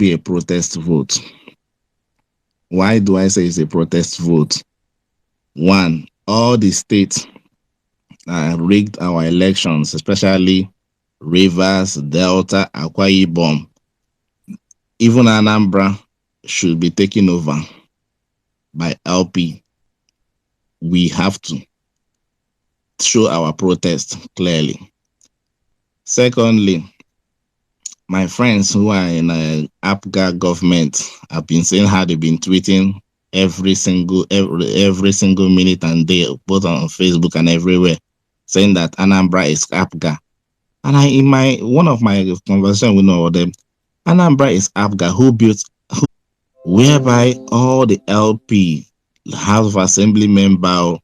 be a protest vote. Why do I say it's a protest vote? One, all the states rigged our elections, especially Rivers, Delta, Akwa Ibom, even Anambra should be taken over by LP. We have to show our protest clearly. Secondly, my friends who are in APGA government have been saying how they've been tweeting every single minute and day, both on Facebook and everywhere, saying that Anambra is APGA. And one of my conversations with one of them, Anambra is APGA whereby all the LP, House of Assembly member,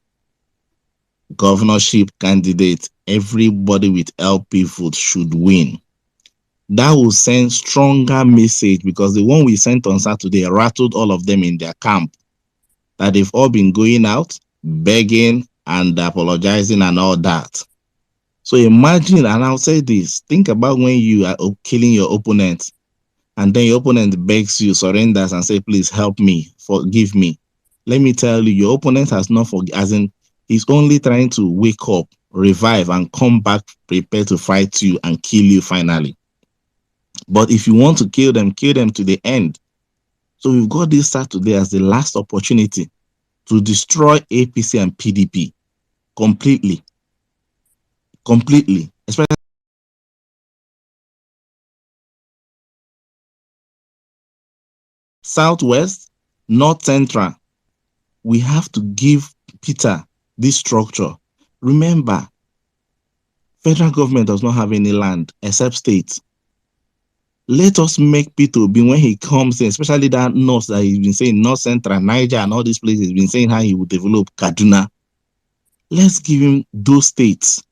governorship candidate, everybody with LP vote should win. That will send stronger message, because the one we sent on Saturday rattled all of them in their camp, that they've all been going out, begging and apologizing and all that. So imagine, and I'll say this, think about when you are killing your opponent, and then your opponent begs you, surrenders, and say, please help me, forgive me. Let me tell you, your opponent has not as in, he's only trying to wake up, revive, and come back prepared to fight you and kill you finally. But if you want to kill them to the end. So we've got this Saturday as the last opportunity to destroy APC and PDP completely. Especially Southwest, North Central. We have to give Peter this structure. Remember, federal government does not have any land except states. Let us make Peter be, when he comes in, especially that north that he's been saying, North Central, Niger, and all these places, he's been saying how he will develop Kaduna. Let's give him those states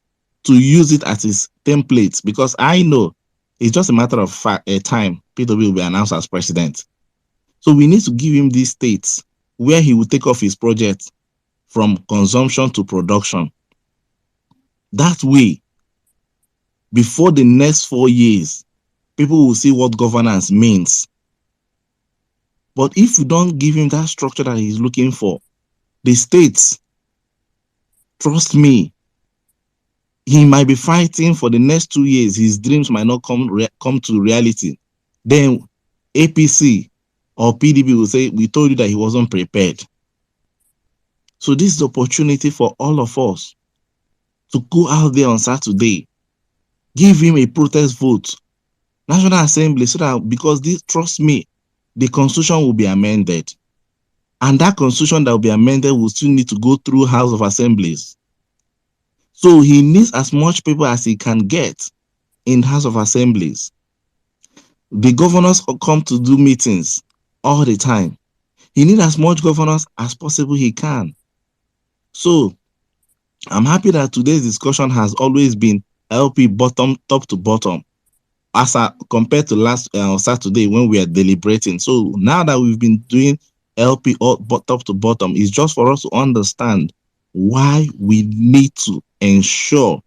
to use it as his templates, because I know it's just a matter of time Peter will be announced as president. So we need to give him these states where he will take off his project from consumption to production. That way, before the next 4 years, people will see what governance means. But if you don't give him that structure that he's looking for, the states, trust me, he might be fighting for the next 2 years. His dreams might not come to reality. Then APC or PDP will say, we told you that he wasn't prepared. So this is the opportunity for all of us to go out there on Saturday, give him a protest vote, National Assembly, so that, because this, trust me, the constitution will be amended. And that constitution that will be amended will still need to go through House of Assemblies. So he needs as much people as he can get in House of Assemblies. The governors come to do meetings all the time. He needs as much governors as possible he can. So I'm happy that today's discussion has always been LP bottom, top to bottom, as compared to last Saturday when we are deliberating. So now that we've been doing LP top to bottom, it's just for us to understand why we need to ensure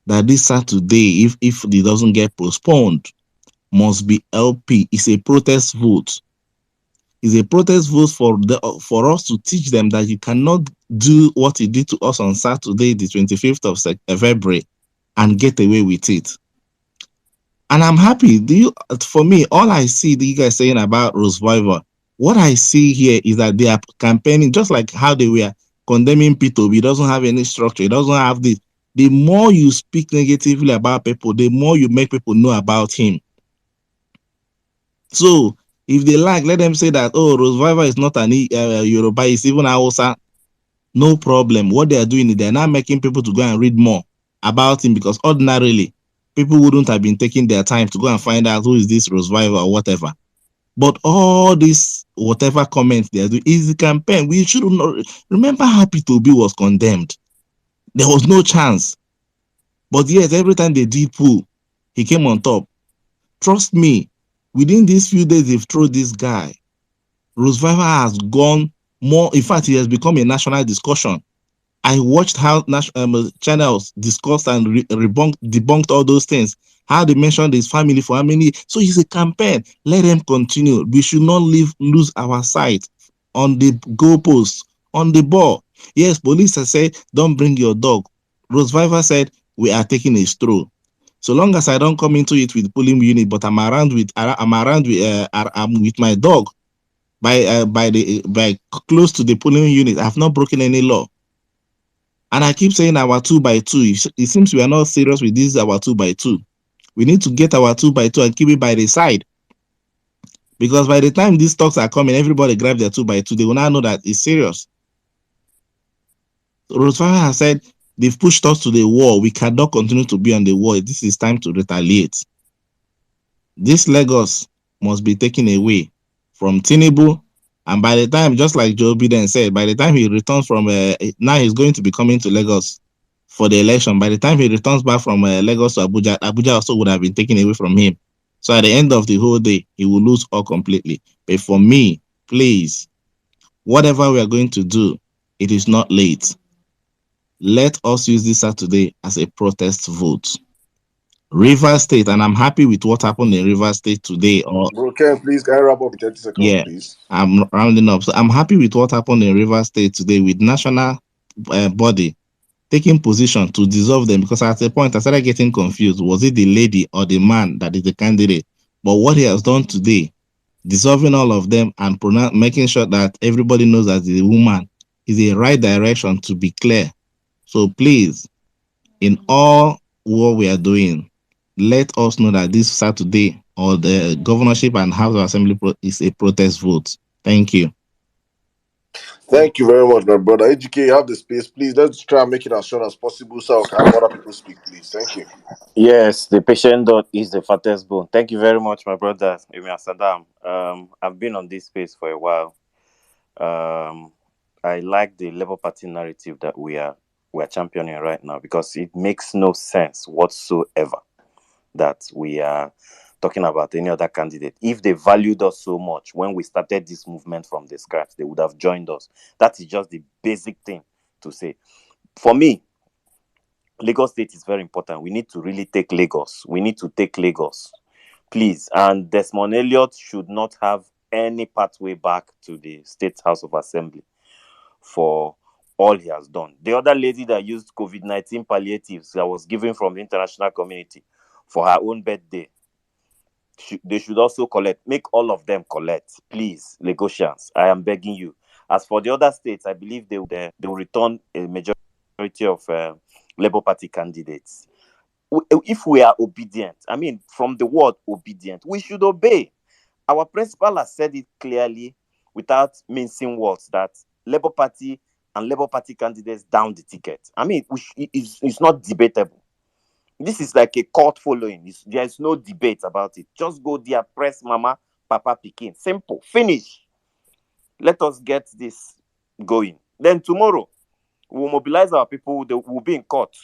that this Saturday, if it doesn't get postponed, must be LP. It's a protest vote. It's a protest vote for us to teach them that you cannot do what he did to us on Saturday, the 25th of February, and get away with it. And I'm happy. For me, all I see you guys saying about Roseviver, what I see here is that they are campaigning just like how they were condemning Peter. He doesn't have any structure. He doesn't have this. The more you speak negatively about people, the more you make people know about him. So if they like, let them say that, oh, Roseviver is not an Yoruba, it's even Hausa. No problem. What they are doing is they're now making people to go and read more about him, because ordinarily people wouldn't have been taking their time to go and find out who is this Roseviver or whatever. But all this whatever comments they are doing is the campaign. We should not remember how Peter Obi was condemned. There was no chance. But yes, every time they did pull, he came on top. Trust me, within these few days they've thrown this guy. Roseviver has gone more. In fact, he has become a national discussion. I watched how channels discussed and debunked all those things. how they mentioned his family for how many. So it's a campaign. Let them continue. We should not lose our sight on the goalposts, on the ball. Yes, police have said, don't bring your dog. Rose Viver said, we are taking a stroll. So long as I don't come into it with pulling unit, but I'm with my dog by close to the polling unit. I have not broken any law. And I keep saying our 2x2. It seems we are not serious with this our 2x2. We need to get our 2x2 and keep it by the side. Because by the time these talks are coming, everybody grab their 2x2. They will now know that it's serious. Rosfire has said they've pushed us to the wall. We cannot continue to be on the wall. This is time to retaliate. This Lagos must be taken away from Tinubu. And by the time, just like Joe Biden said, by the time he returns from, now he's going to be coming to Lagos for the election. By the time he returns back from Lagos to Abuja, Abuja also would have been taken away from him. So at the end of the whole day, he will lose all completely. But for me, please, whatever we are going to do, it is not late. Let us use this Saturday as a protest vote. Rivers State, and I'm happy with what happened in Rivers State today. Ken, please, can I wrap up in 30 seconds, Yeah, please? I'm rounding up. So I'm happy with what happened in Rivers State today with national body taking position to dissolve them, because at a point I started getting confused. Was it the lady or the man that is the candidate? But what he has done today, dissolving all of them and making sure that everybody knows that the woman is the right direction, to be clear. So please, in all what we are doing, let us know that this Saturday or the governorship and House of Assembly is a protest vote. Thank you. Thank you very much, my brother. AGK, you have the space. Please, let's try and make it as short as possible so I can have other people speak, please. Thank you. Yes, the patient dot is the fattest bone. Thank you very much, my brother, Emir Saddam. I've been on this space for a while. Um, I like the Labour Party narrative that we are championing right now, because it makes no sense whatsoever that we are talking about any other candidate. If they valued us so much when we started this movement from the scratch, they would have joined us. That is just the basic thing to say. For me, Lagos State is very important. We need to really take Lagos. We need to take Lagos, please. And Desmond Elliott should not have any pathway back to the State House of Assembly for all he has done. The other lady that used COVID-19 palliatives that was given from the international community for her own birthday, they should also collect. Make all of them collect, please, Lagosians. I am begging you. As for the other states, I believe they will return a majority of Labour Party candidates. If we are obedient, I mean, from the word obedient, we should obey. Our principal has said it clearly without mincing words that Labour Party and Labour Party candidates down the ticket. I mean, it's not debatable. This is like a court following. There is no debate about it. Just go there, press mama, papa, pikin. Simple. Finish. Let us get this going. Then tomorrow, we'll mobilize our people. They will be in court.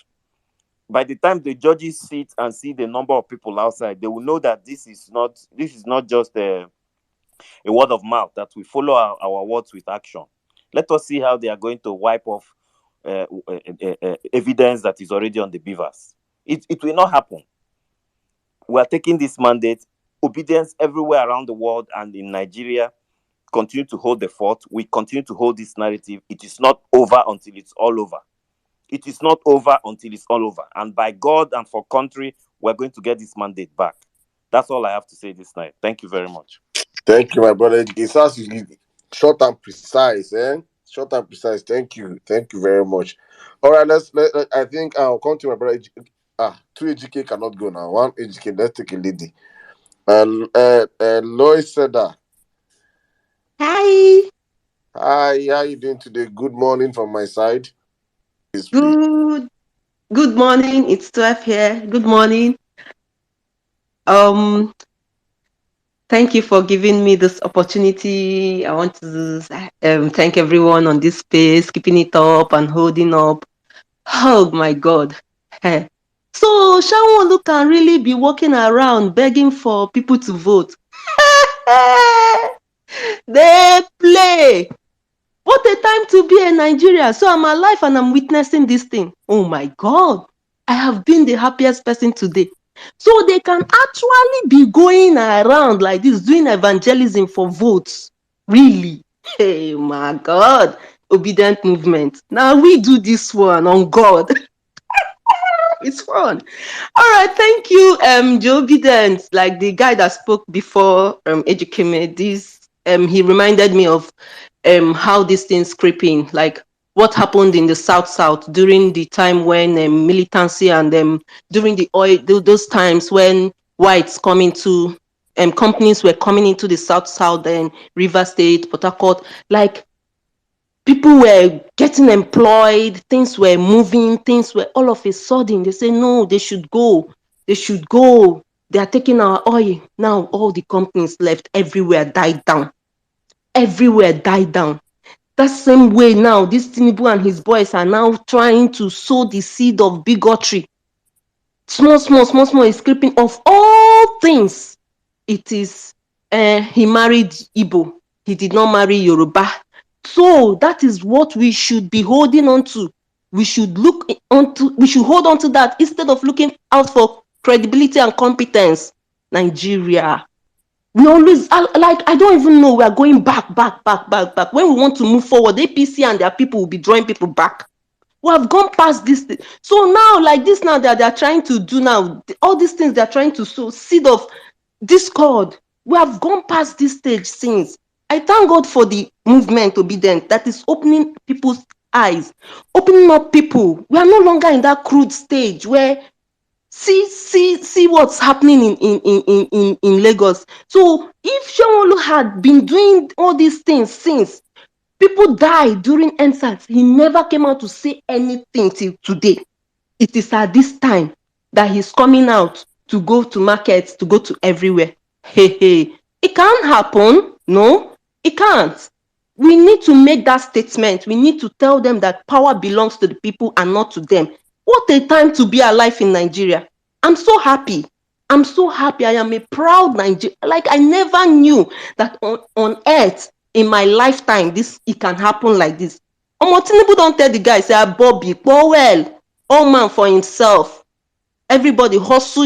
By the time the judges sit and see the number of people outside, they will know that this is not just a word of mouth, that we follow our words with action. Let us see how they are going to wipe off evidence that is already on the beavers. It will not happen. We are taking this mandate. Obedience everywhere around the world and in Nigeria. Continue to hold the fort. We continue to hold this narrative. It is not over until it's all over. It is not over until it's all over. And by God and for country, we're going to get this mandate back. That's all I have to say this night. Thank you very much. Thank you, my brother. AGK. So as you short and precise, eh? Short and precise. Thank you. Thank you very much. All right, I think I'll come to my brother. Two AGK cannot go now. One AGK, let's take a lady. Lois said that. Hi. Hi, how you doing today? Good morning from my side. Please. Good good morning. It's 12 here. Good morning. Um thank you for giving me this opportunity. I want to thank everyone on this space, keeping it up and holding up. Oh my God. Eh. So SanwoOlu can really be walking around begging for people to vote. They play. What a time to be in Nigeria. So I'm alive and I'm witnessing this thing. Oh my God. I have been the happiest person today. So they can actually be going around like this, doing evangelism for votes. Really? Hey, my God. Obedient movement. Now we do this one on God. It's fun. All right, thank you, Joe Obedient. Like the guy that spoke before, Ejikeme, this he reminded me of how these things creeping, like what happened in the South during the time when militancy and during the oil, those times when whites come into companies were coming into the South and River State, Port Harcourt, like people were getting employed, things were moving, things were all of a sudden they say no, they should go, they should go, they are taking our oil. Now all the companies left, everywhere died down, everywhere died down. That same way now, this Tinubu and his boys are now trying to sow the seed of bigotry. Small is creeping. Of all things, it is he married Igbo. He did not marry Yoruba. So that is what we should be holding on to. We should hold on to that instead of looking out for credibility and competence. Nigeria. We always I don't even know, we are going back. When we want to move forward, APC and their people will be drawing people back. We have gone past this thing. So now, like this now that they're trying to do now, all these things they're trying to sow seed of discord. We have gone past this stage since. I thank God for the movement Obedient that is opening people's eyes, opening up people. We are no longer in that crude stage where see what's happening in Lagos. So if SanwoOlu had been doing all these things since, people died during NSAS, he never came out to say anything till today. It is at this time that he's coming out to go to markets, to go to everywhere. Hey, it can't happen. No, it can't. We need to make that statement. We need to tell them that power belongs to the people and not to them. What a time to be alive in Nigeria. I'm so happy. I'm so happy. I am a proud Nigerian. Like, I never knew that on earth in my lifetime it can happen like this. Tinubu don't tell the guy, say, Bobby, well, all man for himself. Everybody hustle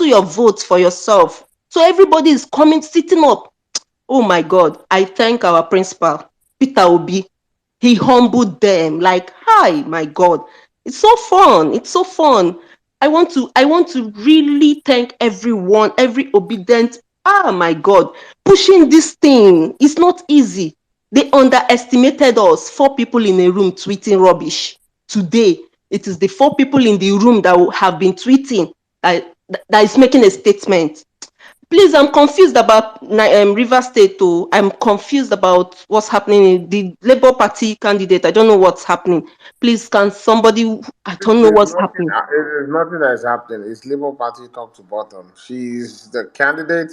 your votes for yourself. So everybody is coming, sitting up. Oh my God, I thank our principal, Peter Obi. He humbled them. Like, hi, my God. It's so fun. It's so fun. I want to really thank everyone, every Obedient. My God, pushing this thing. It's not easy. They underestimated us. 4 people in a room tweeting rubbish. Today, it is the 4 people in the room that have been tweeting that is making a statement. Please, I'm confused about River State too. I'm confused about what's happening in the Labour Party candidate. I don't know what's happening. Please, can somebody? I don't know what's happening. There's nothing that is happening. It's Labour Party top to bottom. She's the candidate.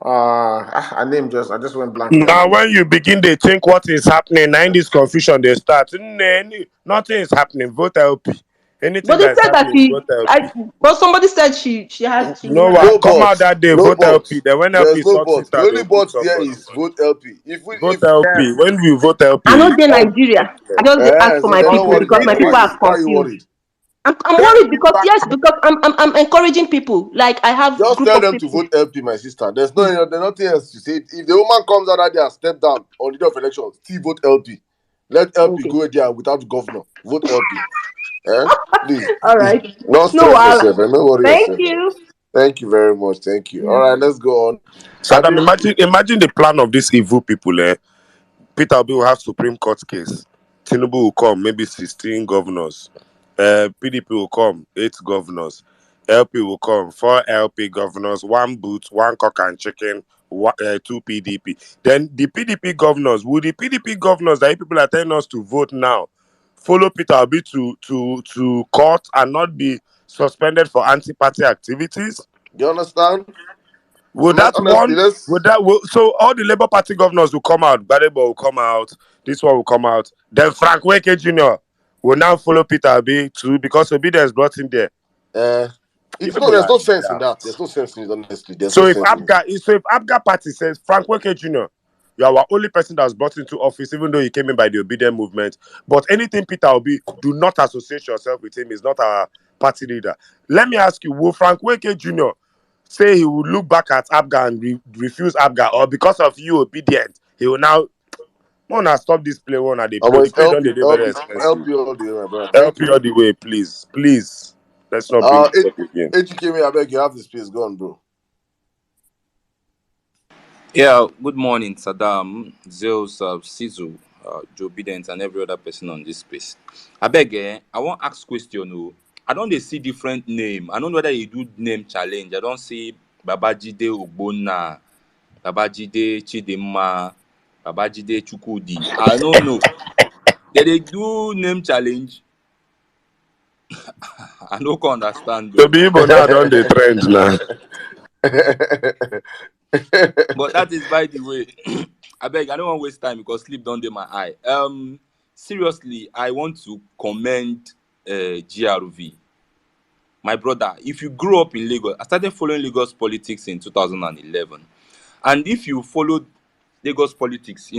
Her name I just went blank. Now, when you begin to think what is happening, now in this confusion they start. Nothing is happening. Vote LP. Anything But they that's said that happening, vote LP. but somebody said she No No one come out bots. that day. No Vote LP. bots. Then when There's LP no sorts bots. it The out, only they'll put bot there somebody. is vote LP. Vote LP. When we vote LP, I know they're all Nigeria. I just ask for so my they're not people worried because my anymore. people Why are are you confused. worried? I'm worried because I'm encouraging people. Like I have Just group tell of them to people. vote LP, my sister. There's nothing else to say. If the woman comes out that day and step down on the day of election, still vote LP. Let LP Okay. go there without governor. Vote LP. Please. All right. Don't No, stress yourself. Don't worry thank yourself. you. Thank you very much. Thank you. All Yeah. right, let's go on. Saddam, imagine the plan of these evil people. Peter Obi will have Supreme Court case. Tinubu will come, maybe 16 governors. PDP will come, 8 governors. LP will come, 4 LP governors, 1 boot, 1 cock and chicken, 2 PDP. Then the PDP governors, will the PDP governors that you people are telling us to vote now follow Peter Obi to court and not be suspended for anti-party activities? Do you understand? Would that Honestly, one? So all the Labour Party governors will come out. Badebo will come out. This one will come out. Then Frank Weke Jr. will now follow Peter Obi too because Obedience brought him there. there's no sense in that. There's no sense in it, honestly. There's So no if sense in it. ABGA Party says Frank Weke Jr., you are our only person that was brought into office, even though he came in by the Obedient movement. But anything Peter Obi, do not associate yourself with him. He's not our party leader. Let me ask you, will Frank Weke Jr. say he will look back at Abga and refuse Abga, or because of you obedient, he will now wanna stop this play one at the play? The It's play don't they very help expensive. you all the way, my brother. Help Thank you you. all the way, please. Please. Let's not bring it up again. HKM, I beg you, have the space. Go on, bro. Yeah, good morning, Saddam, Zeus, Sizu, Joe Bident, and every other person on this space. I beg, I want ask question. Oh, I don't dey see different name. I don't know whether you do name challenge. I don't see Babajide Ogbonna, Babajide Chidinma, Babajide Chukwudi. I don't know. They do name challenge. I no can understand The though. people now don't they trend now. But that is by the way. I beg, I don't want to waste time because sleep don't dey my eye. Seriously, I want to commend GRV. My brother, if you grew up in Lagos, I started following Lagos politics in 2011. And if you followed Lagos politics,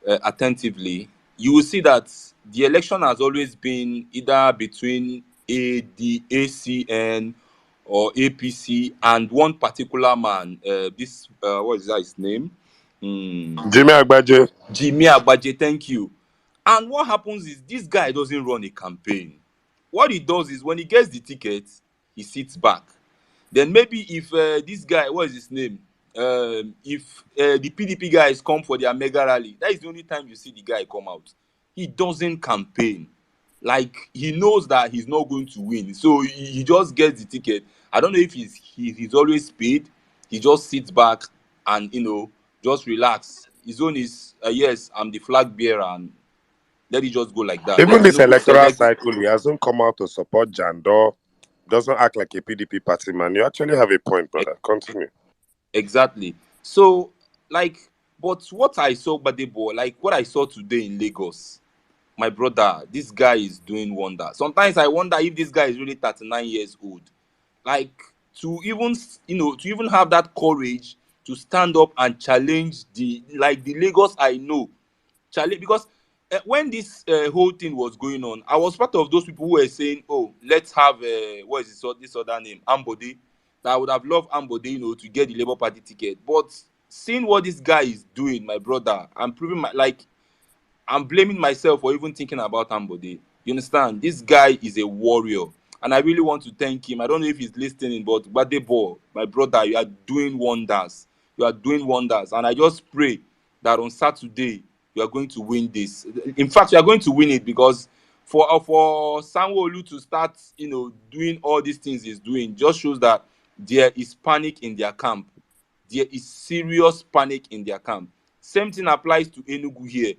attentively, you will see that the election has always been either between the ACN or APC and one particular man. What is that his name? Jimmy Agbaje. Jimmy Agbaje, thank you. And what happens is this guy doesn't run a campaign. What he does is when he gets the ticket, he sits back. Then maybe if this guy, what is his name? If the PDP guys come for their mega rally, that is the only time you see the guy come out. He doesn't campaign. Like he knows that he's not going to win, so he just gets the ticket. I don't know if he's always paid. He just sits back and just relax. His own is yes, I'm the flag bearer, and let it just go like that. Even Let this Tinubu electoral select. cycle, he hasn't come out to support Jandor. Doesn't act like a PDP party man. You actually have a point, brother. Continue. Exactly. So, but what I saw, Badebo, like what I saw today in Lagos, my brother, this guy is doing wonder. Sometimes I wonder if this guy is really 39 years old. Like to even have that courage to stand up and challenge the Lagos I know. Challenge because when this whole thing was going on, I was part of those people who were saying, "Oh, let's have what is this other name, Ambode." That I would have loved Ambode, to get the Labour Party ticket. But seeing what this guy is doing, my brother, I'm blaming myself for even thinking about Ambode. You understand? This guy is a warrior. And I really want to thank him. I don't know if he's listening, but Badebo, my brother, you are doing wonders. You are doing wonders. And I just pray that on Saturday, you are going to win this. In fact, you are going to win it because for SanwoOlu to start, doing all these things he's doing just shows that there is panic in their camp. There is serious panic in their camp. Same thing applies to Enugu here.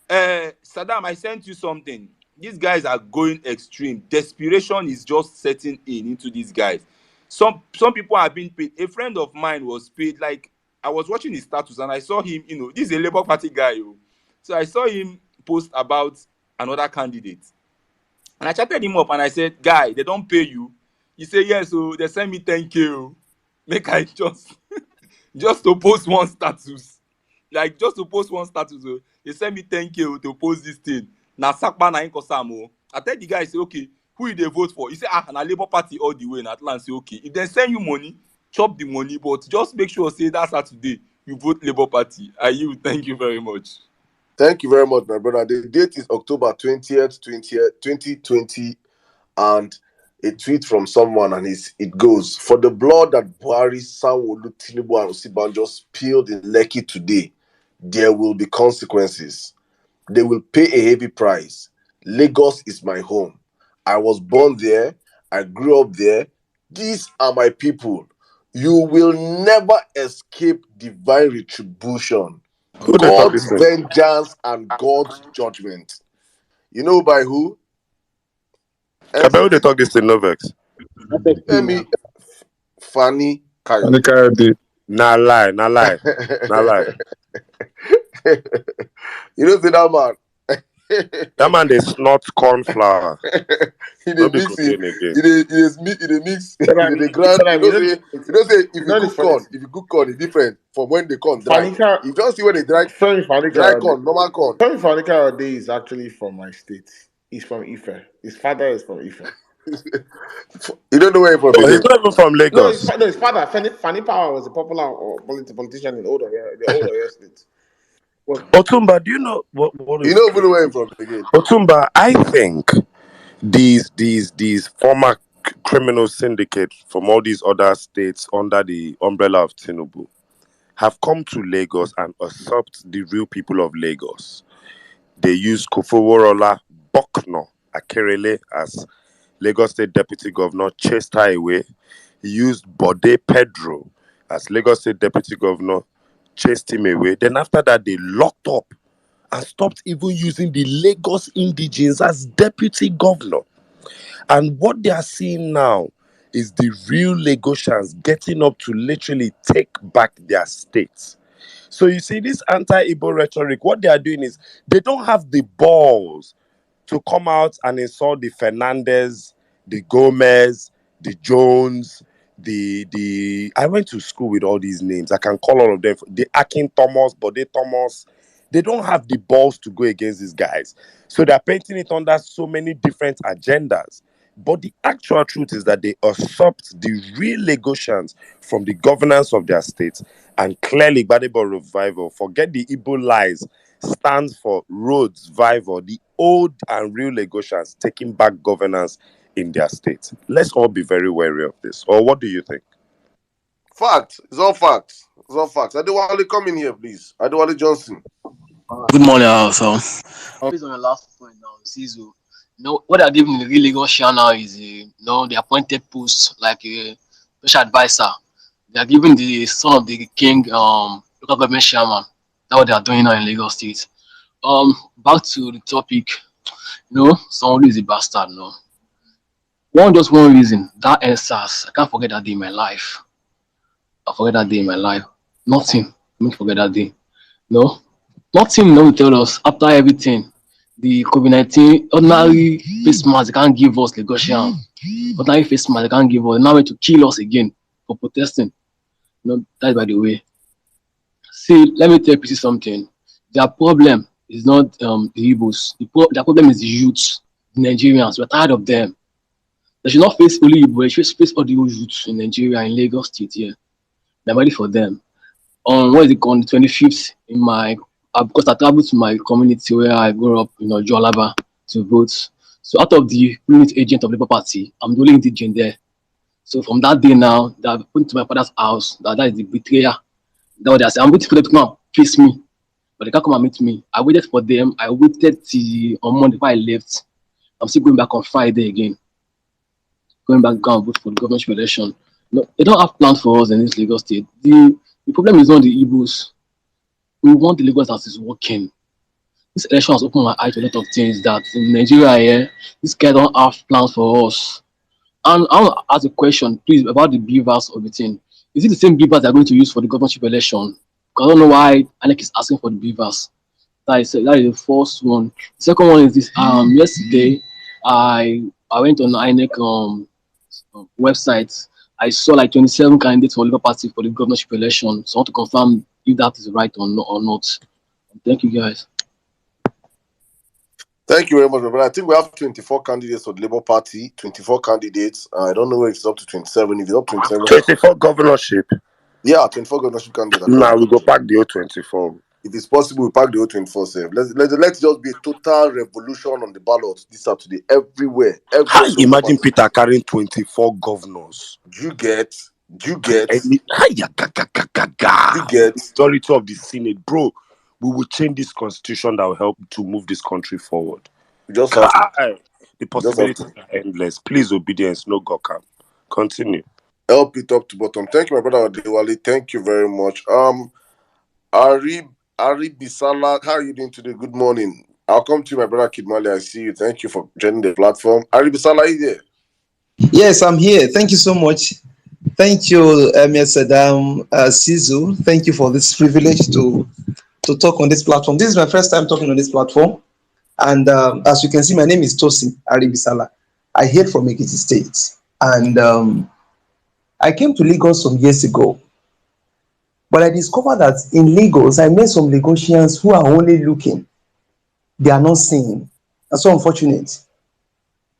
Saddam, I sent you something. These guys are going extreme. Desperation is just setting into these guys. Some people have been paid. A friend of mine was paid. Like I was watching his status and I saw him. This is a Labour Party guy. So I saw him post about another candidate, and I chatted him up and I said, "Guy, they don't pay you." He said, "Yes, so they send me 10K. Make I just to post one status." Like just to post one status, they send me 10K to post this thing. Na sakpa na inkosam. I tell the guy, say, okay, who you they vote for? He say, na Labour Party all the way. And Atlant say, okay, if they send you money, chop the money, but just make sure say that Saturday you vote Labour Party. Thank you very much. Thank you very much, my brother. The date is October 20th, 2020, and a tweet from someone, and it goes, "For the blood that Buhari, SanwoOlu, Tinubu, and Osibanjo spilled in Lekki today, there will be consequences. They will pay a heavy price. Lagos is my home. I was born there. I grew up there. These are my people. You will never escape divine retribution, Who they talk God's this thing? vengeance, and God's judgment." You know by who? I bet who they talk this thing, no vex. Emi Fani Kayo. Nah lie. You know, see that man. That man they snort corn flour. He No dey be mix it. cocaine again. He dey mix. He dey grind. You know say if you cook corn, it's different from when the corn dry. Fanika, You don't see when they dry corn, normal corn. Femi Fanika Ode is actually from my state. He's from Ife. His father is from Ife. You don't know where you're from Oh, he's again. not even from No, Lagos. his father, Fanny Power, was a popular politician in the old Oyo State. Was Otumba, do you know what You is don't even know where crazy? you're from again. Otumba, I think these former criminal syndicates from all these other states under the umbrella of Tinubu have come to Lagos and usurped the real people of Lagos. They used Kofoworola Bokno Akerele as Lagos State Deputy Governor, chased her away. He used Bode Pedro as Lagos State Deputy Governor, chased him away. Then after that, they locked up and stopped even using the Lagos indigenes as deputy governor. And what they are seeing now is the real Lagosians getting up to literally take back their states. So you see, this anti-Igbo rhetoric, what they are doing is they don't have the balls to come out and insult the Fernandez, the Gomez, the Jones, the I went to school with all these names. I can call all of them. The Akin Thomas, Bode Thomas. They don't have the balls to go against these guys. So they're painting it under so many different agendas. But the actual truth is that they usurped the real Lagosians from the governance of their states. And clearly, Gbadebo Revival, forget the Igbo lies, stands for Rhodes Vival, the old and real Lagosians taking back governance in their state. Let's all be very wary of this. Or what do you think? Facts. It's all facts. It's all facts. Adewale, come in here, please. Adewale Johnson. Good morning, also. Based on your last point now, Zizu, what they're giving the real Lagos now is, the appointed post like a special advisor. They are giving the son of the king, local government chairman. That's what they are doing now in Lagos State. Back to the topic, someone is a bastard, no. One reason, that NSAS, I can't forget that day in my life. I forget that day in my life. Nothing. I me forget that day. No. Nothing will tell us after everything. The COVID-19 ordinary face mask they can't give us Lagosian. Ordinary face mask they can't give us. Now way to kill us again for protesting. That by the way. See, let me tell you something. Their problem is not the Igbos. Their problem is the youth, the Nigerians. We're tired of them. They should not face only Igbo, they should face all the youths in Nigeria, in Lagos State here. They're ready for them. On what is it called, the 25th, because I traveled to my community where I grew up, Jolaba, to vote. So out of the unit agent of the Labour Party, I'm the only indigent there. So from that day now, they have put to my father's house. That is the betrayer. That's what they say. I'm waiting for them to come and face me, but they can't come and meet me. I waited for them. I waited till on Monday before I left. I'm still going back on Friday again. Going back to go and vote for the governorship election. No, they don't have plans for us in this Lagos State. The problem is not the Igbos. We want the Lagos that is working. This election has opened my eyes to a lot of things that in Nigeria here, this guy don't have plans for us. And I want to ask a question, please, about the beavers of the thing. Is it the same beavers they're going to use for the governorship election? Because I don't know why INEC is asking for the beavers. That is the first one. The second one is this. Yesterday, I went on the INEC website. I saw like 27 candidates for Labour Party for the governorship election. So I want to confirm if that is right or not. Thank you, guys. Thank you very much, my brother. I think we have 24 candidates for the Labour Party. 24 candidates. I don't know if it's up to 27. If it's up to 27, 24 governorship. yeah, 24 governorship candidates. Now we go back the old 24. If it's possible, we pack the whole 24 7. Let's just be a total revolution on the ballot this Saturday. Everywhere. Hi, imagine Peter carrying 24 governors. Do you get? Majority of the Senate, bro. We will change this constitution that will help to move this country forward. Just have to, the possibilities are endless. Please, obedience, no gokam. Continue. Help it up to bottom. Thank you, my brother Adewale. Thank you very much. Ari Bisala, how are you doing today? Good morning. I'll come to you, my brother Kidmali. I see you. Thank you for joining the platform. Ari Bisala, are you there? Yes, I'm here. Thank you so much. Thank you, Sirdam, Sizu. Thank you for this privilege to talk on this platform. This is my first time talking on this platform. And as you can see, my name is Tosin Aribisala. I hail from Ekiti State. And I came to Lagos some years ago. But I discovered that in Lagos, I met some Lagosians who are only looking. They are not seeing. That's so unfortunate.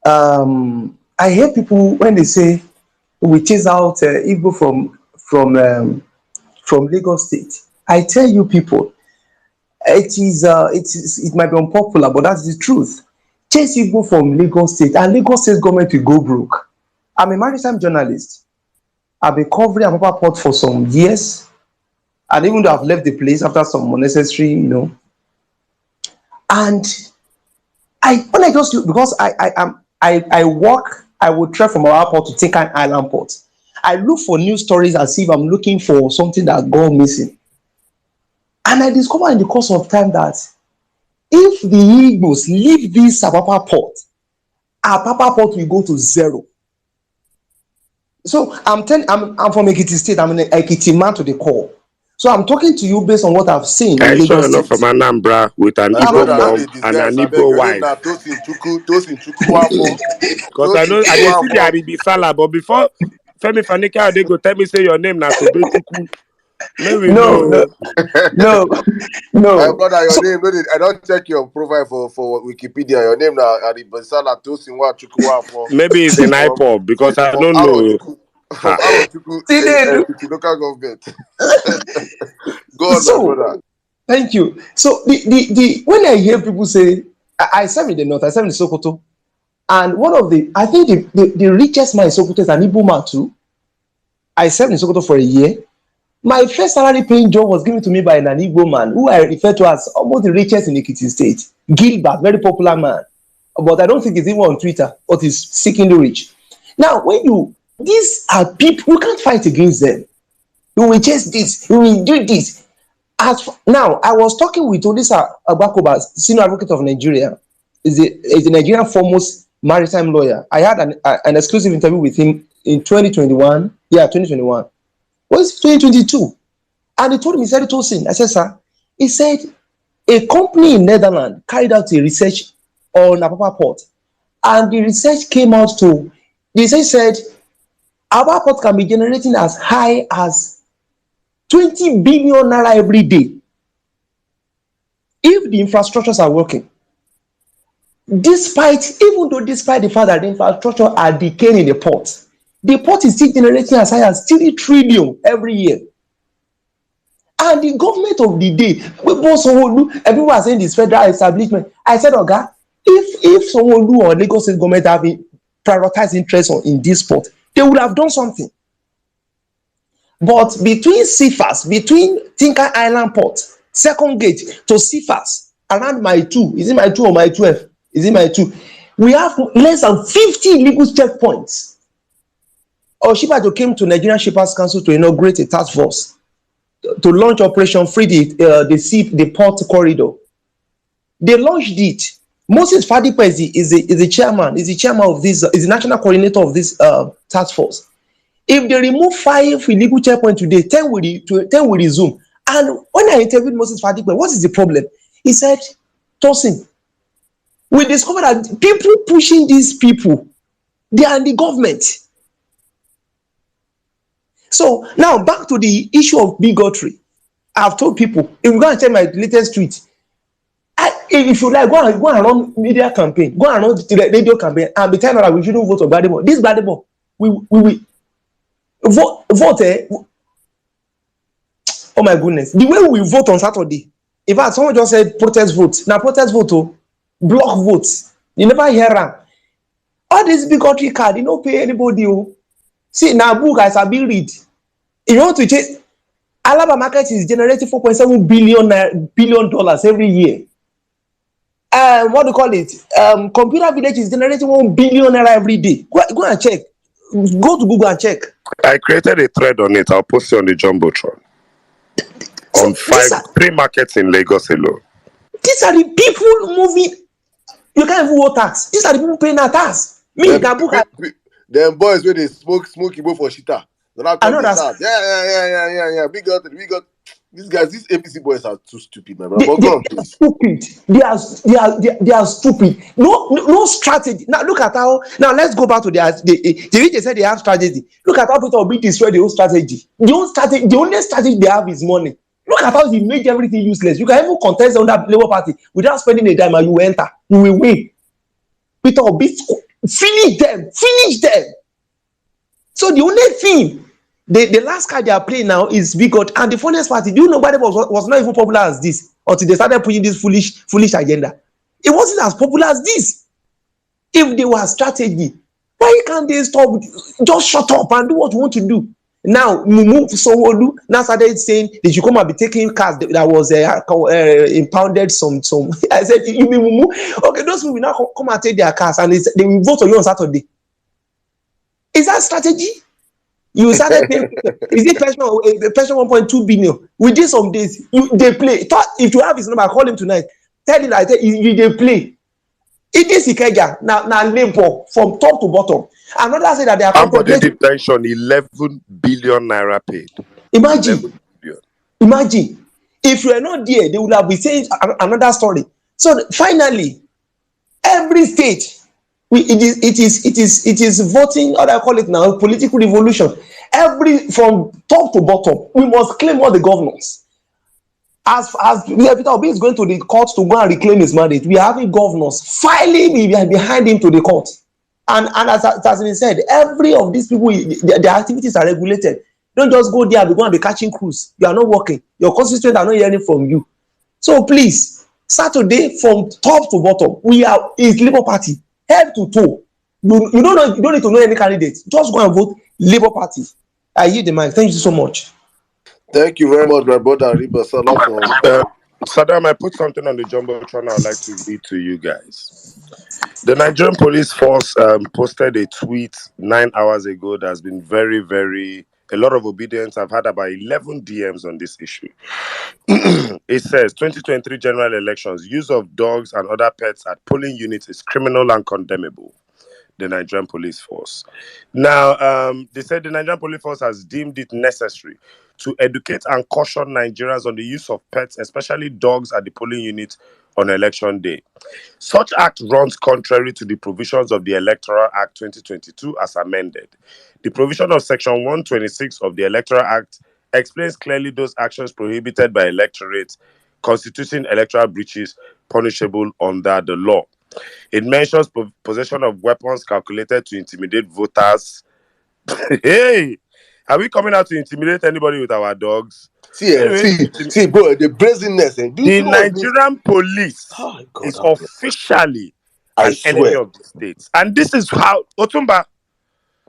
I I hear people when they say we chase out Igbo from Lagos State. I tell you people, it might be unpopular, but that's the truth. Chase Igbo from Lagos State, and Lagos State government will go broke. I'm a maritime journalist. I've been covering Apapa Port for some years, and even though I've left the place after some unnecessary, and when I just because I work, I would travel from our port to take an island port. I look for news stories as if I'm looking for something that gone missing. And I discovered in the course of time that if the Igbos leave this Apapa port, Apapa port will go to zero. So I'm from Ekiti State. I'm an Ekiti man to the core. So I'm talking to you based on what I've seen in I saw Lagos enough State. from Anambra with an My Igbo brother, I know mom they and an disguise. I beg Igbo your name wife. now. Tosin Chukwuafo. Because I know I didn't see the Aribi Salah, but before Femi Fanika they go tell me say your name now to Bechuku. May we know. No. My brother, your So name. I don't check your profile for Wikipedia. Your name now Aribasala Tosin Chukwuafo Maybe it's an from iPod because I from don't know. Arochuku from Ha. Arochuku see they local government. Go on, my so brother. thank you. So the when I hear people say I serve in the north, I serve in Sokoto, and one of I think the richest man in Sokoto is an Igbo man too. I served in Sokoto for a year. My first salary paying job was given to me by an Igbo man who I refer to as almost the richest in Ekiti State. Gilbert, very popular man. But I don't think he's even on Twitter, but he's seeking rich. Now, these are people, you can't fight against them. You will chase this, you will do this. Now, I was talking with Odisa Agbakoba, senior advocate of Nigeria. Is a Nigerian foremost maritime lawyer. I had an exclusive interview with him in 2021. Yeah, 2021. Was 2022, and he told me, he said, Tosin, I said, sir, he said, a company in Netherlands carried out a research on Apapa Port, and the research came out the research said Apapa Port can be generating as high as 20 billion naira every day if the infrastructures are working. Even though despite the fact that the infrastructure are decaying in the port is still generating as high as 3 trillion every year. And the government of the day, SanwoOlu, everyone was saying this federal establishment. I said, Oga, if SanwoOlu or Lagos State government have prioritized interest in this port, they would have done something. But between CFAS, between Tinker Island Port, second gate to CFAS, around my 2, is it my 2 or my 12? Is it my 2? We have less than 50 illegal checkpoints. Oshibajo came to Nigerian Shippers Council to inaugurate a task force to launch Operation Free the port corridor. They launched it. Moses Fadipe is the chairman. Is the chairman of this. Is the national coordinator of this task force. If they remove 5 illegal checkpoints today, 10 will resume. And when I interviewed Moses Fadipe, what is the problem? He said, Tosin, we discovered that people pushing these people, they are in the government. So now back to the issue of bigotry. I've told people, if you go and check my latest tweet, if you like, go and run media campaign, go and run the radio campaign, and be telling that we shouldn't vote for Gbadebo. This Gbadebo, we vote. Oh my goodness, the way we vote on Saturday. In fact, someone just said protest vote. Now protest vote, block votes. You never hear them. All this bigotry card, you don't pay anybody. See, now book as I be read. If you want to change, Alaba market is generating $4.7 billion every year. What do you call it? Computer Village is generating $1 billion every day. Go and check. Go to Google and check. I created a thread on it. I'll post it on the Jumbotron. On 3 markets in Lagos alone. These are the people moving. You can't even vote tax. These are the people paying that tax. Me, them boys where they smoke Igbo for shita. I know that's yeah. Big got these guys. These APC boys are too stupid, my brother. Stupid. They are stupid. No strategy. Now look at how. Now let's go back to they said they have strategy. Look at how people will destroy the whole strategy. The only strategy they have is money. Look at how they make everything useless. You can even contest on that Labour Party without spending a dime, and you will enter. You will win. Peter Obi Finish them. Finish them. So the only thing, the last card they are playing now is we got, and the funniest part, do you know nobody was not even popular as this until they started pushing this foolish agenda. It wasn't as popular as this. If they were strategy, why can't they stop? Just shut up and do what you want to do. Now, SanwoOlu now started saying they should come and be taking cars that was impounded some. I said, you mean Mumu? Okay, those people will now come and take their cars and they will vote on you on Saturday. Is that strategy? You started paying, is it pension 1.2 billion? Within some days, they play. If you have his number, call him tonight. Tell him that they play. It is Ikeja, now labor from top to bottom. Another say that they are contemplating pension 11 billion naira paid. Imagine if you are not there, they would have been saying another story. So finally, every state, it is voting, how do I call it now, political revolution. From top to bottom, we must claim all the governors. As Peter Obi is going to the court to go and reclaim his mandate, we are having governors filing behind him to the court. And as it has been said, every of these people, their activities are regulated. Don't just go there and be catching crews. You are not working. Your constituents are not hearing from you. So please, Saturday, from top to bottom, is Labour Party, head to toe. You don't need to know any candidate. Just go and vote Labour Party. I yield the mic. Thank you so much. Thank you very much, my brother Riba. Sirdam, I put something on the Jumbotron I'd like to read to you guys. The Nigerian police force posted a tweet 9 hours ago that's been very, very, a lot of obedience. I've had about 11 DMs on this issue. It says, 2023 general elections, use of dogs and other pets at polling units is criminal and condemnable. The Nigerian police force. Now, they said the Nigerian police force has deemed it necessary to educate and caution Nigerians on the use of pets, especially dogs, at the polling unit on election day. Such act runs contrary to the provisions of the Electoral Act 2022 as amended. The provision of Section 126 of the Electoral Act explains clearly those actions prohibited by electorate, constituting electoral breaches punishable under the law. It mentions possession of weapons calculated to intimidate voters. Hey, are we coming out to intimidate anybody with our dogs? See, bro, the brazenness. The Nigerian police is officially an enemy of the states. And this is how, Otumba,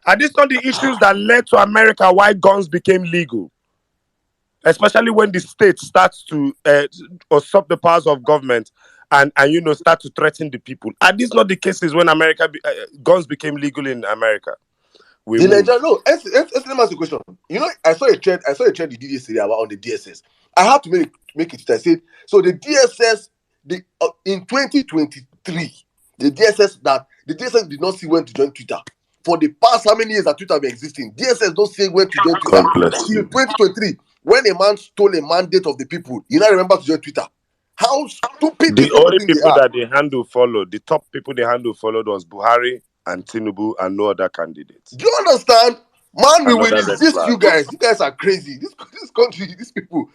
are these not the issues that led to America why guns became legal? Especially when the state starts to usurp the powers of government and start to threaten the people. Are these not the cases when guns became legal in America? No, let me ask you a question. I saw a trend you did yesterday about on the DSS. I have to make it. I said, so the DSS, in 2023, the DSS did not see when to join Twitter. For the past how many years that Twitter been existing, DSS don't say when to join Twitter. In 2023, when a man stole a mandate of the people, you now remember to join Twitter. How stupid the only people that they handle followed, the top people they handle followed was Buhari and Tinubu and no other candidates. Do you understand? Man, we will resist you guys. You guys are crazy. This country, these people.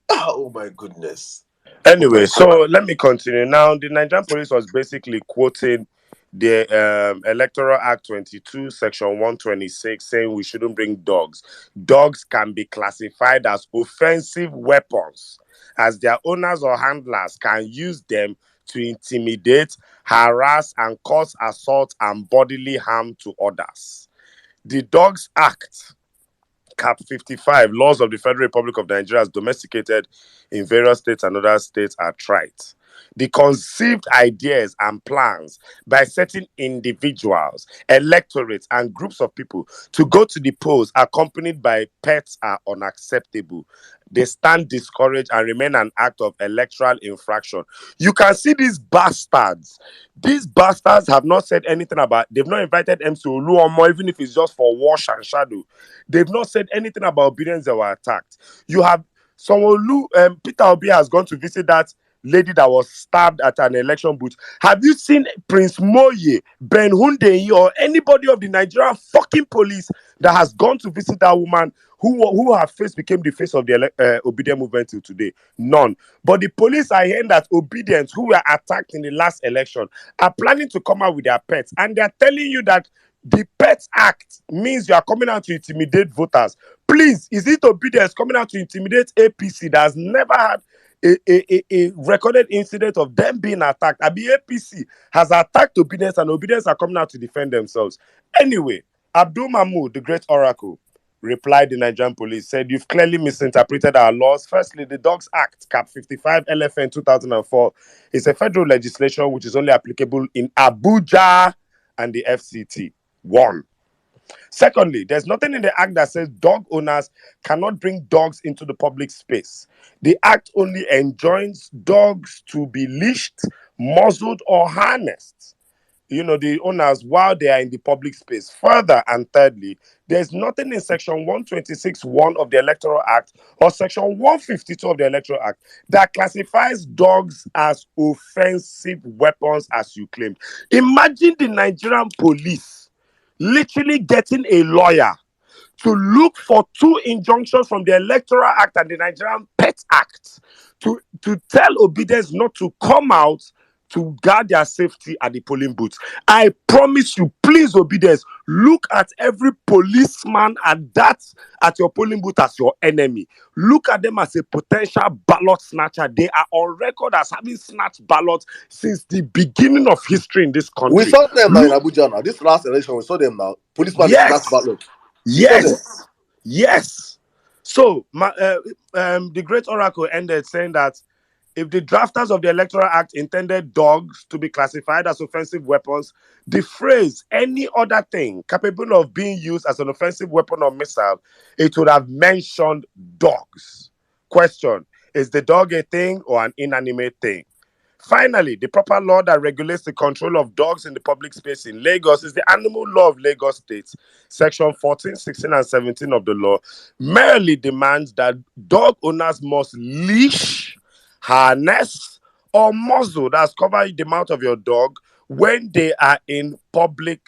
Oh my goodness. Anyway, so let me continue. Now, the Nigerian police was basically quoting the Electoral Act 22, Section 126, saying we shouldn't bring dogs. Dogs can be classified as offensive weapons, as their owners or handlers can use them to intimidate, harass, and cause assault and bodily harm to others. The Dogs Act, Cap 55, laws of the Federal Republic of Nigeria as domesticated in various states and other states are tried. The conceived ideas and plans by certain individuals, electorates, and groups of people to go to the polls accompanied by pets are unacceptable. They stand discouraged and remain an act of electoral infraction. You can see these bastards. These bastards have not said anything about, they've not invited SanwoOlu or more, even if it's just for wash and shadow. They've not said anything about obedience that were attacked. You have SanwoOlu, Peter Obi has gone to visit that lady that was stabbed at an election booth. Have you seen Prince Moye, Ben Hundeyi, or anybody of the Nigerian fucking police that has gone to visit that woman who her face became the face of the obedient movement till today? None. But the police are hearing that obedience, who were attacked in the last election, are planning to come out with their pets, and they're telling you that the Pets Act means you are coming out to intimidate voters. Please, is it obedience coming out to intimidate APC that has never had a recorded incident of them being attacked? Abi APC has attacked obedience, and obedience are coming out to defend themselves. Anyway, Abdul Mahmoud, the great oracle, replied the Nigerian police, said, "You've clearly misinterpreted our laws. Firstly, the Dogs Act, Cap 55 LFN 2004, is a federal legislation which is only applicable in Abuja and the FCT. One. Secondly, there's nothing in the act that says dog owners cannot bring dogs into the public space. The act only enjoins dogs to be leashed, muzzled, or harnessed, the owners, while they are in the public space. Further, and thirdly, there's nothing in section 126(1) of the Electoral Act or section 152 of the Electoral Act that classifies dogs as offensive weapons, as you claimed. Imagine the Nigerian police literally getting a lawyer to look for two injunctions from the Electoral Act and the Nigerian Pet Act to tell obedience not to come out to guard their safety at the polling booth. I promise you, please, obedience, look at every policeman at your polling booth as your enemy. Look at them as a potential ballot snatcher. They are on record as having snatched ballots since the beginning of history in this country. We saw them now in Abuja now. This last election, we saw them now. Policeman snatch ballot. Yes. So the great oracle ended saying that if the drafters of the Electoral Act intended dogs to be classified as offensive weapons, the phrase "any other thing capable of being used as an offensive weapon or missile," it would have mentioned dogs. Question: is the dog a thing or an inanimate thing? Finally, the proper law that regulates the control of dogs in the public space in Lagos is the Animal Law of Lagos State. Section 14, 16, and 17 of the law merely demands that dog owners must leash, harness, or muzzle, that's cover the mouth of your dog, when they are in public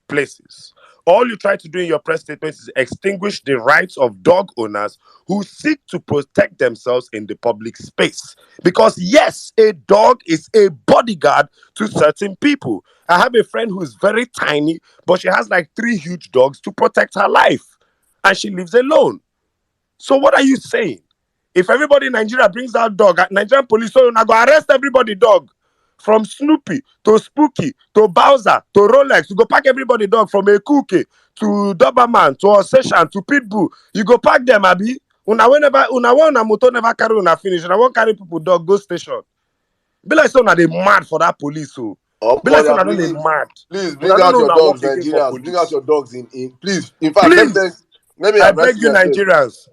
places. All you try to do in your press statement is extinguish the rights of dog owners who seek to protect themselves in the public space. Because yes, a dog is a bodyguard to certain people. I have a friend who is very tiny, but she has like 3 huge dogs to protect her life, and she lives alone. So what are you saying? If everybody in Nigeria brings out dog, Nigerian police, so now go arrest everybody dog. From Snoopy to Spooky to Bowser to Rolex, you go pack everybody dog from Ekuke to Doberman to Ossession to Pitbull. You go pack them, Abi. Una motor never carry una finish. Una won't carry people dog go station. Be like so now they mad for that police. So be like so now they mad. Please bring out your dogs, Nigerians. Bring out your dogs in please. In fact, let me I beg you, Nigerians.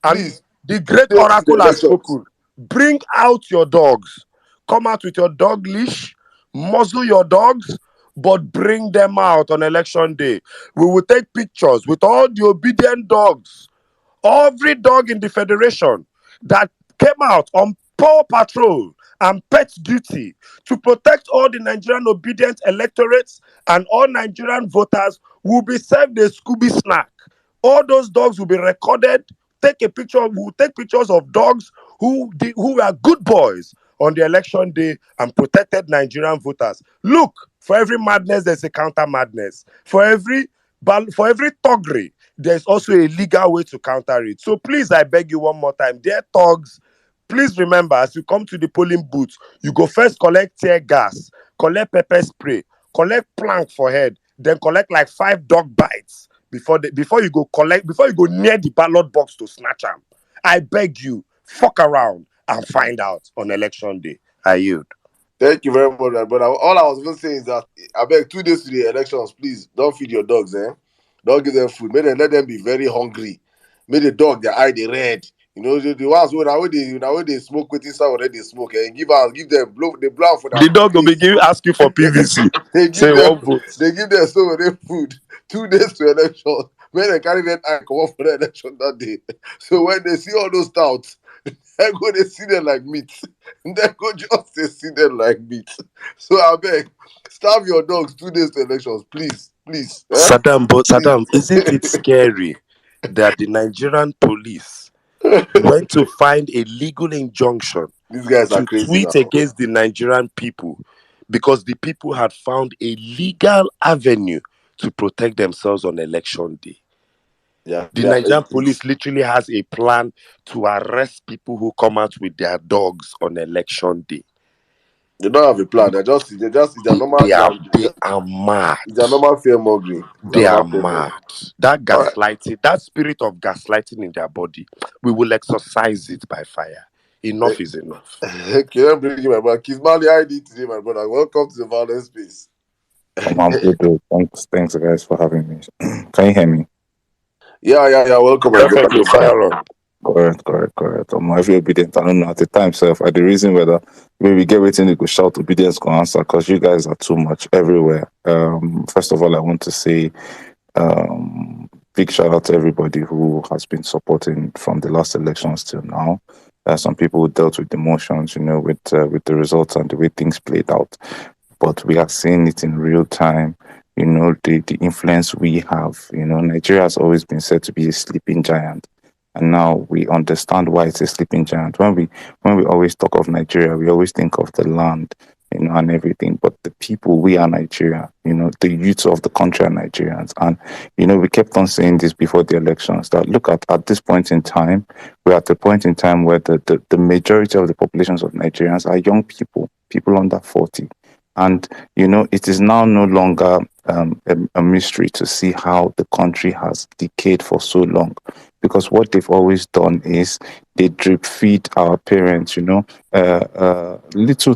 And the great oracle has spoken. Bring out your dogs. Come out with your dog leash, muzzle your dogs, but bring them out on election day. We will take pictures with all the obedient dogs, every dog in the federation that came out on paw patrol and pet duty to protect all the Nigerian obedient electorates, and all Nigerian voters will be served a Scooby snack. All those dogs will be recorded. We will take pictures of dogs who were good boys on the election day and protected Nigerian voters. Look, for every madness, there's a counter madness. For every thuggery, there's also a legal way to counter it. So please, I beg you one more time, dear thugs, please remember, as you come to the polling booth, you go first collect tear gas, collect pepper spray, collect plank for head, then collect like 5 dog bites before you go near the ballot box to snatch them. I beg you, fuck around and find out on election day. I yield. Thank you very much, but all I was going to say is that I beg 2 days to the elections, please don't feed your dogs, Don't give them food. Let them be very hungry. Make the dog their eye they red. The ones when they smoke with inside already they smoke, and give them blow for that. The dog will be ask you for PVC. They give them so many food. 2 days to election. When they carry that eye come up for the election that day. So when they see all those touts, They go they see them like meat. They go just they see them like meat. So I beg, starve your dogs 2 days to elections, please, please, please. Saddam, isn't it scary that the Nigerian police went to find a legal injunction These guys are to crazy tweet now. against the Nigerian people because the people had found a legal avenue to protect themselves on election day? Yeah, The yeah. Nigerian police literally has a plan to arrest people who come out with their dogs on election day. They don't have a plan. They just it's their normal They are mad. it's their normal fear mongering. Their They are normal fear mongering. mad. That All right. gaslighting, that spirit of gaslighting in their body, we will exorcise it by fire. Eh, Enough is enough. Okay, let me bring you my brother. Kismali ID today, my brother. Welcome to the violence space. I'm good, dude. Thanks, guys, for having me. Can you hear me? Yeah. Welcome, my brother. Perfectly, fire on. Correct. I'm very obedient. I don't know at the time, self. At the reason whether when we get waiting, you could shout obedience, go answer, because you guys are too much everywhere. First of all, I want to say big shout out to everybody who has been supporting from the last elections till now. Some people who dealt with emotions, with the results and the way things played out. But we are seeing it in real time. The influence we have. Nigeria has always been said to be a sleeping giant, and now we understand why it's a sleeping giant. When we always talk of Nigeria, we always think of the land, and everything. But the people, we are Nigeria. The youth of the country are Nigerians, and we kept on saying this before the elections that look at this point in time, we're at the point in time where the majority of the populations of Nigerians are young people under 40. And, it is now no longer a mystery to see how the country has decayed for so long. Because what they've always done is they drip feed our parents, little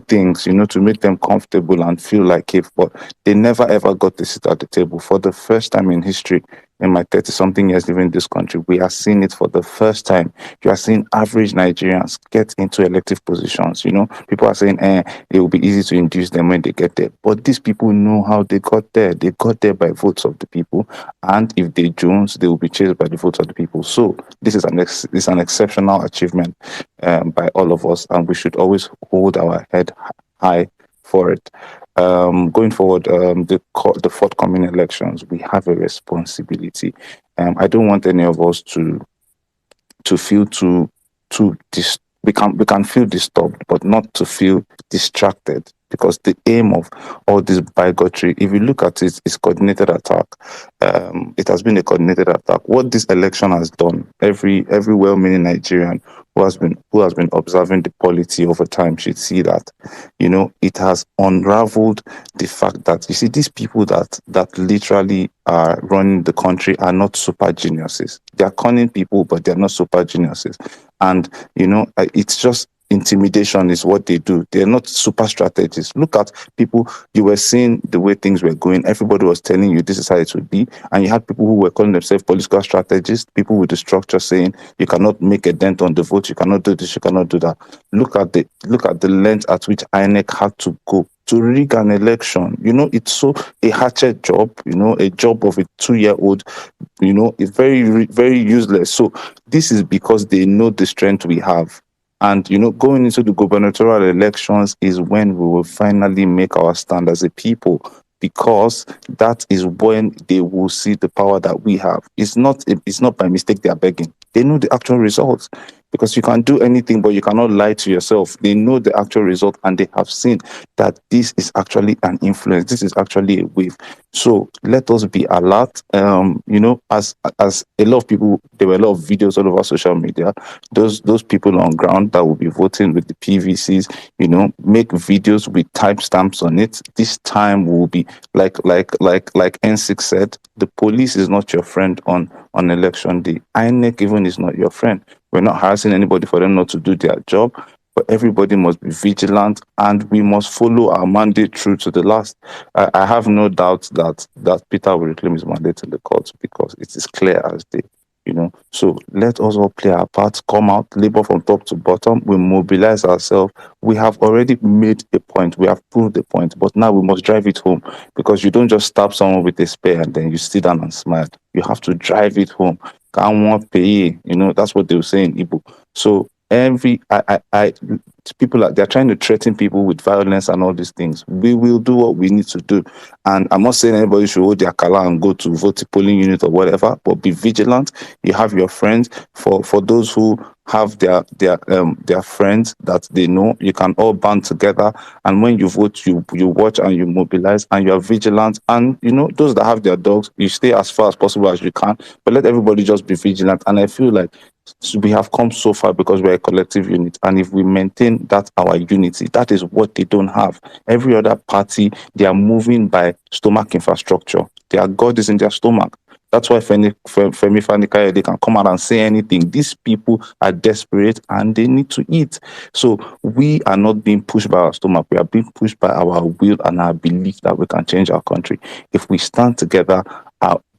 things, to make them comfortable and feel like if, but they never ever got to sit at the table. For the first time in history, in my 30 something years living in this country, we are seeing it for the first time. You are seeing average Nigerians get into elective positions. People are saying, it will be easy to induce them when they get there. But these people know how they got there. They got there by votes of the people. And if they Jones, they will be chased by the votes of the people. So this is an exceptional achievement by all of us. And we should always hold our head high for it. Going forward, the forthcoming elections, we have a responsibility. I don't want any of us to feel we can feel disturbed, but not to feel distracted, because the aim of all this bigotry, if you look at it, is coordinated attack. It has been a coordinated attack. What this election has done, every well-meaning Nigerian who has been observing the polity over time should see that, it has unraveled the fact that, you see, these people that literally are running the country are not super geniuses. They are cunning people, but they're not super geniuses. And it's just intimidation is what they do. They're not super strategists. Look at people, you were seeing the way things were going. Everybody was telling you this is how it would be. And you had people who were calling themselves political strategists, people with the structure saying you cannot make a dent on the vote, you cannot do this, you cannot do that. Look at the length at which INEC had to go to rig an election. It's so a hatchet job, a job of a 2-year-old, it's very, very useless. So this is because they know the strength we have. And, going into the gubernatorial elections is when we will finally make our stand as a people, because that is when they will see the power that we have. It's not by mistake they are begging. They know the actual results, because you can do anything, but you cannot lie to yourself. They know the actual result, and they have seen that this is actually an influence. This is actually a wave. So let us be alert. As a lot of people, there were a lot of videos all over social media. Those people on ground that will be voting with the PVCs, make videos with timestamps on it. This time will be like N6 said, the police is not your friend on election day. INEC even is not your friend. We're not harassing anybody for them not to do their job, but everybody must be vigilant, and we must follow our mandate through to the last. I have no doubt that Peter will reclaim his mandate in the courts, because it is clear as day. So let us all play our part, come out, labor from top to bottom. We mobilize ourselves. We have already made a point. We have proved the point, but now we must drive it home, because you don't just stab someone with a spear and then you sit down and smile. You have to drive it home. Can't want pay. That's what they were saying in Igbo. So People they're trying to threaten people with violence and all these things. We will do what we need to do, and I'm not saying anybody should hold their color and go to vote polling unit or whatever, but be vigilant. You have your friends. For those who have their friends that they know, you can all band together, and when you vote, you watch and you mobilize and you are vigilant. And those that have their dogs, you stay as far as possible as you can, but let everybody just be vigilant. And I feel like we have come so far because we're a collective unit, and if we maintain that our unity, that is what they don't have. Every other party, they are moving by stomach infrastructure. Their god is in their stomach. That's why Femi Fanikaya, they can come out and say anything. These people are desperate and they need to eat. So we are not being pushed by our stomach. We are being pushed by our will and our belief that we can change our country. If we stand together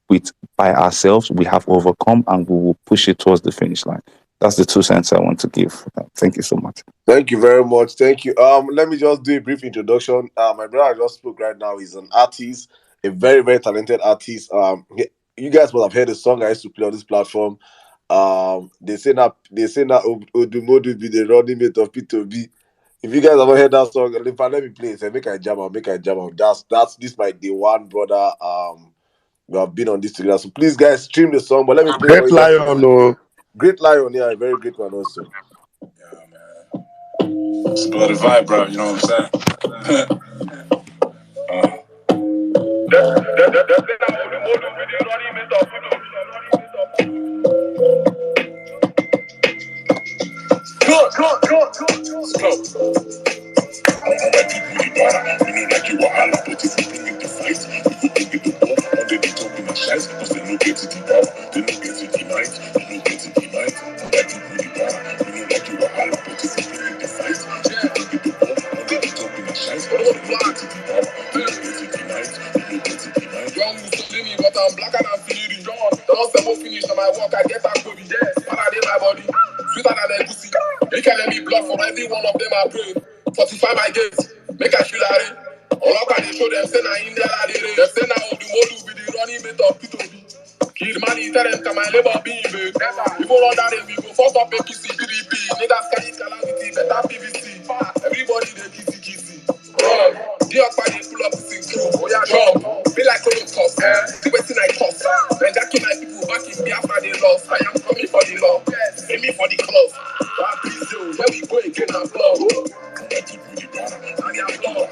with by ourselves, we have overcome and we will push it towards the finish line. That's the 2 cents I want to give. Thank you so much. Thank you very much. Thank you. Let me just do a brief introduction. My brother I just spoke right now. He's an artist, a very, very talented artist. You guys must have heard the song I used to play on this platform. They say now Odumodu be the running mate of P2B. If you guys ever heard that song, let me play it. Say, make I jam on, make I jam on. That's this my day one brother. We have been on this together. So please guys stream the song, but let me play for Great you guys. lion, no. Great Lion, yeah, a very great one also. It's a bloody vibe, bro. You know what I'm saying? But I'm black and I'm feeling John. Don't say we'll finish on my work, I get back to be there. And I did my body, sweeter than a goosey. You can let me blood for every one of them I pray. 45 my gates, make I feel like it. All up and they show them, say na India la de. They say na Odumodu be the running mate of P2B. Kid money, tell them come my labor be babe. People run that we go first up APC, PDP. Niggas carry calamity, better PVC. Everybody they kissy. Run, the up and they pull up the crew. Oh yeah, jump. Be like Holocaust, see wetin I cost. Then jacking my people back in Biafra they lost. I am coming for the law, aiming for the cloth. That please yo, where we go again and blood. And their blood.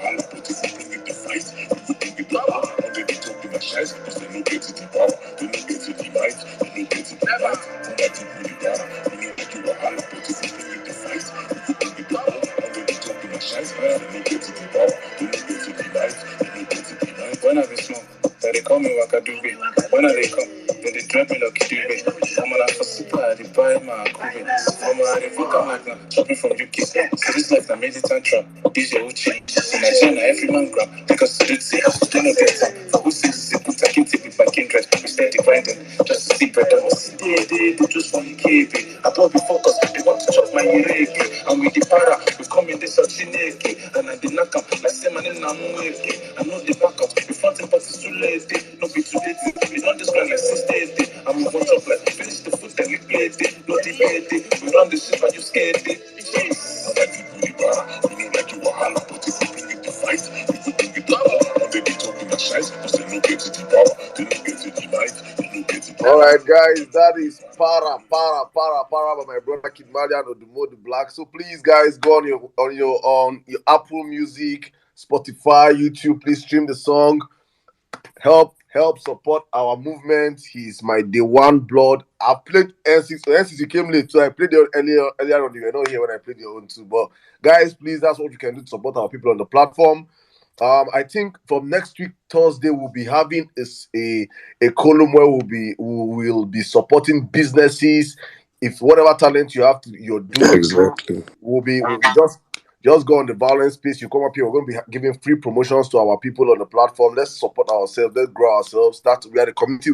When I be small, they call me Wakadube. When I they come, then they drop me like Kidube. I'm on a for super, they buy my Kube. I'm on a vote, I'm like, shopping from UK. So this life, I made it and trap. DJ Uchi. In Nigeria, every man grab. Because to do it, they don't get time. Who says it's a good, I can't take it back in dress. We steady grinding. Just to see bread, I was they just want to keep it. I thought we focus, they want to chop my ireke. And with the para, we come in this Ochineke. And I did knock up, like say my name, I'm I know the back up, we front but it's too late. No be too late, we don't just grind like 6 days. I'm on top like finish the foot and we play it. No debate it, we run the shit but you scared it. I like the booty bar, we know like you were holla, but if you bring it to fight, we could bring it to power. They be talking the shite, because they don't get to the power. They don't get to the light, they don't get to the All right, guys, that is para by my brother Kid Malian or the Mode Black. So please, guys, go on your Apple Music, Spotify, YouTube. Please stream the song. Help support our movement. He's my day one blood. I played N6. So N6 came late, so I played it earlier on. You were not here when I played your own too. But guys, please, that's what you can do to support our people on the platform. I think from next week Thursday we'll be having a column where we will be supporting businesses. If whatever talent you have you're doing, Exactly. we'll just go on the Vawulence space. You come up here. We're going to be giving free promotions to our people on the platform. Let's support ourselves. Let's grow ourselves. We are the community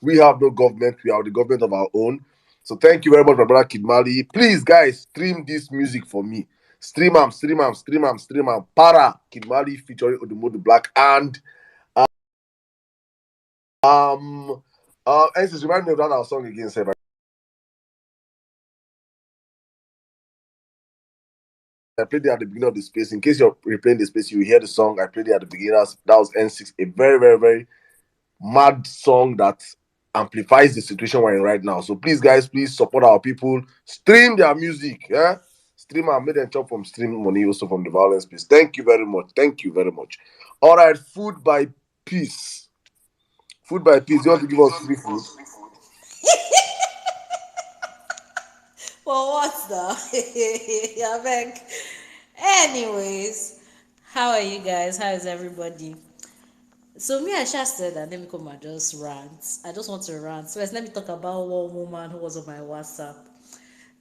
we have no government. We are the government of our own. So thank you very much, my brother Kid Mali. Please, guys, stream this music for me. Stream am. Para Kid Mali featuring Odumodu Black and Remind me of that our song again, say I played it at the beginning of the space. In case you're replaying the space, you hear the song I played it at the beginning. That was N6, a very, very, very mad song that amplifies the situation we're in right now. So please, guys, please support our people. Stream their music. Yeah. Stream and made them chop from stream money also from the violence space. Thank you very much. Thank you very much. All right, food by peace. Food by peace. You want to give us free food? For what though? I beg. Anyways, how are you guys? How is everybody? So me, I just said that let me come and just rant. I just want to rant. So let me talk about one woman who was on my WhatsApp.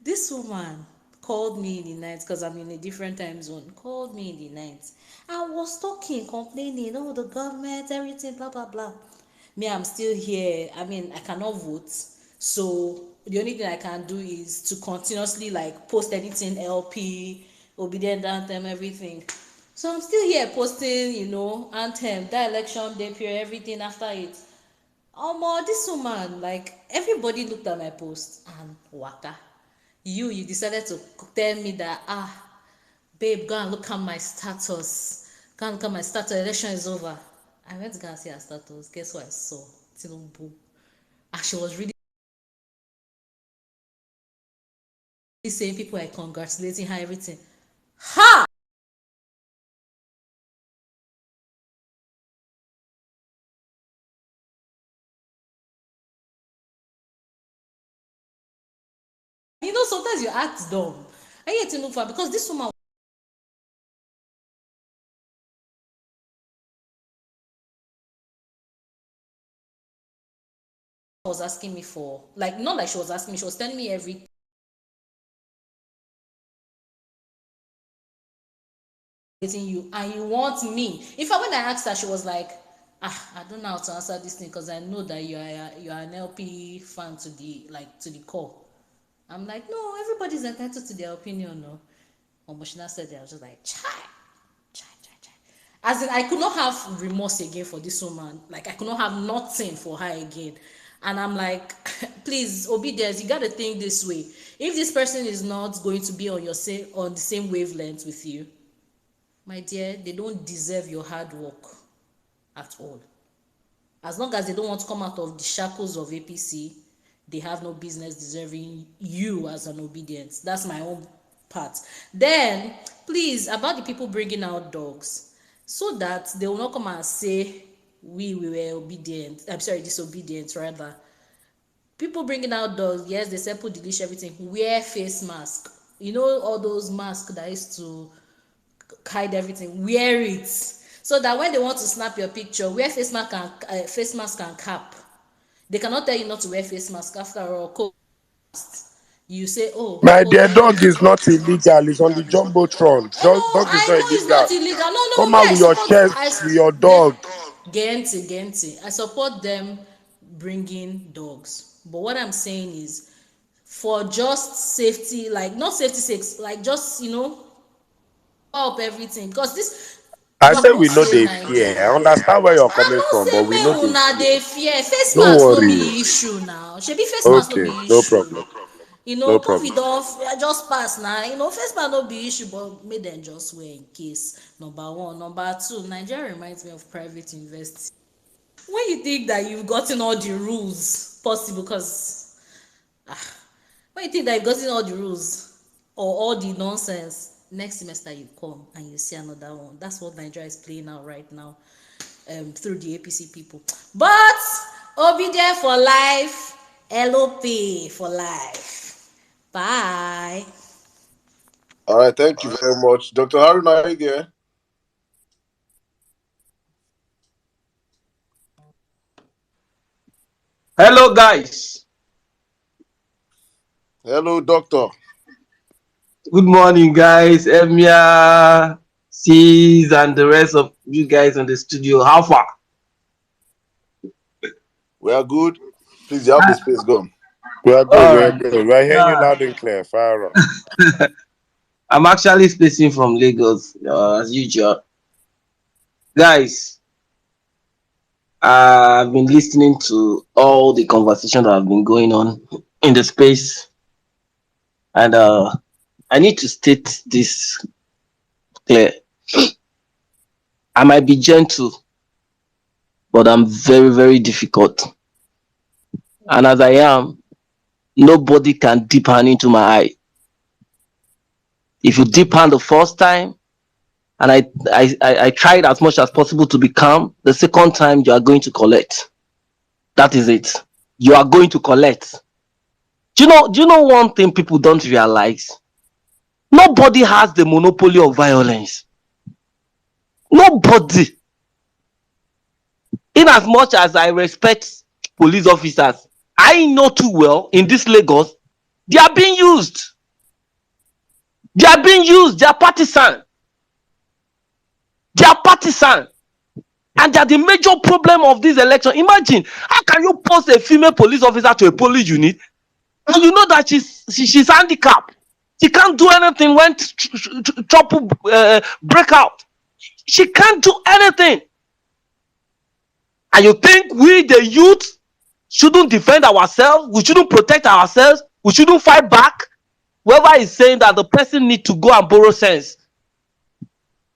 This woman called me in the night because I'm in a different time zone. Called me in the night. I was talking, complaining, oh the government, everything, blah blah blah. Me, I'm still here. I mean, I cannot vote. So the only thing I can do is to continuously like post anything LP, obedient anthem, everything. So I'm still here posting, anthem, that election day period, everything after it. This woman, like everybody looked at my post and waka. You decided to tell me that babe, go and look at my status. Go and look at my status. Election is over. I went to go and see her status. Guess what I saw? Tinubu. And she was really saying people are congratulating her, everything. Ha! Sometimes you act dumb. I hate Tinubu because this woman was asking me for, like, not like she was asking me, she was telling me everything you, and you want me. In fact, when I asked her, she was like, I don't know how to answer this thing because I know that you are an LP fan to the core. I'm like, no, everybody's entitled to their opinion, no. Omoshina said that. I was just like, chai. As in, I could not have remorse again for this woman. Like, I could not have nothing for her again. And I'm like, please, obedience, you gotta think this way. If this person is not going to be on the same wavelength with you, my dear, they don't deserve your hard work at all. As long as they don't want to come out of the shackles of APC, they have no business deserving you as an obedience. That's my own part. Then, please, about the people bringing out dogs, so that they will not come and say we were obedient. I'm sorry, disobedient rather. People bringing out dogs, yes, they say put the leash, everything. Wear face mask. All those masks that used to hide everything. Wear it so that when they want to snap your picture, wear face mask and cap. They cannot tell you not to wear face mask. After all, you say, My dear, dog is not illegal. It's on the jumbotron. oh no, Dog is I not know it's not illegal. illegal. No, Come me, out I with your support. chest, with your dog. Gente. I support them bringing dogs. But what I'm saying is, for just safety, like not safety sakes, like just help everything, because this I say we know say they Nigeria. fear. I understand where you're I coming know from, but say we know make they una fear. dey fear. Face Don't mask no worry. be issue now. Shebi face mask no Okay, be no issue. problem. No COVID problem. don just pass now. Face mask no be issue, but make dem just wear in case. Number one. Number two, Nigeria reminds me of private university. When you think that you've gotten all the rules possible, because when you think that you've gotten all the rules or all the nonsense, next semester you come and you see another one. That's what Nigeria is playing out right now, through the APC people. But obedient for life, LOP for life. Bye. All right, thank you very much. Dr. Harun, are you there? Hello, guys. Hello, doctor. Good morning, guys. Emia, Cs, and the rest of you guys in the studio. How far? We are good. Please, you have the space gone. We are good. All We are right. good. We are hearing you loud and clear. Fire up. I'm actually speaking from Lagos, as usual. Guys, I've been listening to all the conversations that have been going on in the space, and I need to state this clear. I might be gentle, but I'm very, very difficult. And as I am, nobody can dip hand into my eye. If you dip hand the first time, and I tried as much as possible to be calm, the second time you are going to collect. That is it. You are going to collect. Do you know one thing people don't realize? Nobody has the monopoly of violence. Nobody. In as much as I respect police officers, I know too well in this Lagos, they are being used. They are being used. They are partisan. They are partisan. And they are the major problem of this election. Imagine, how can you post a female police officer to a police unit and you know that she's handicapped? She can't do anything when trouble break out. She can't do anything. And you think we, the youth, shouldn't defend ourselves? We shouldn't protect ourselves? We shouldn't fight back? Whoever is saying that the person needs to go and borrow sense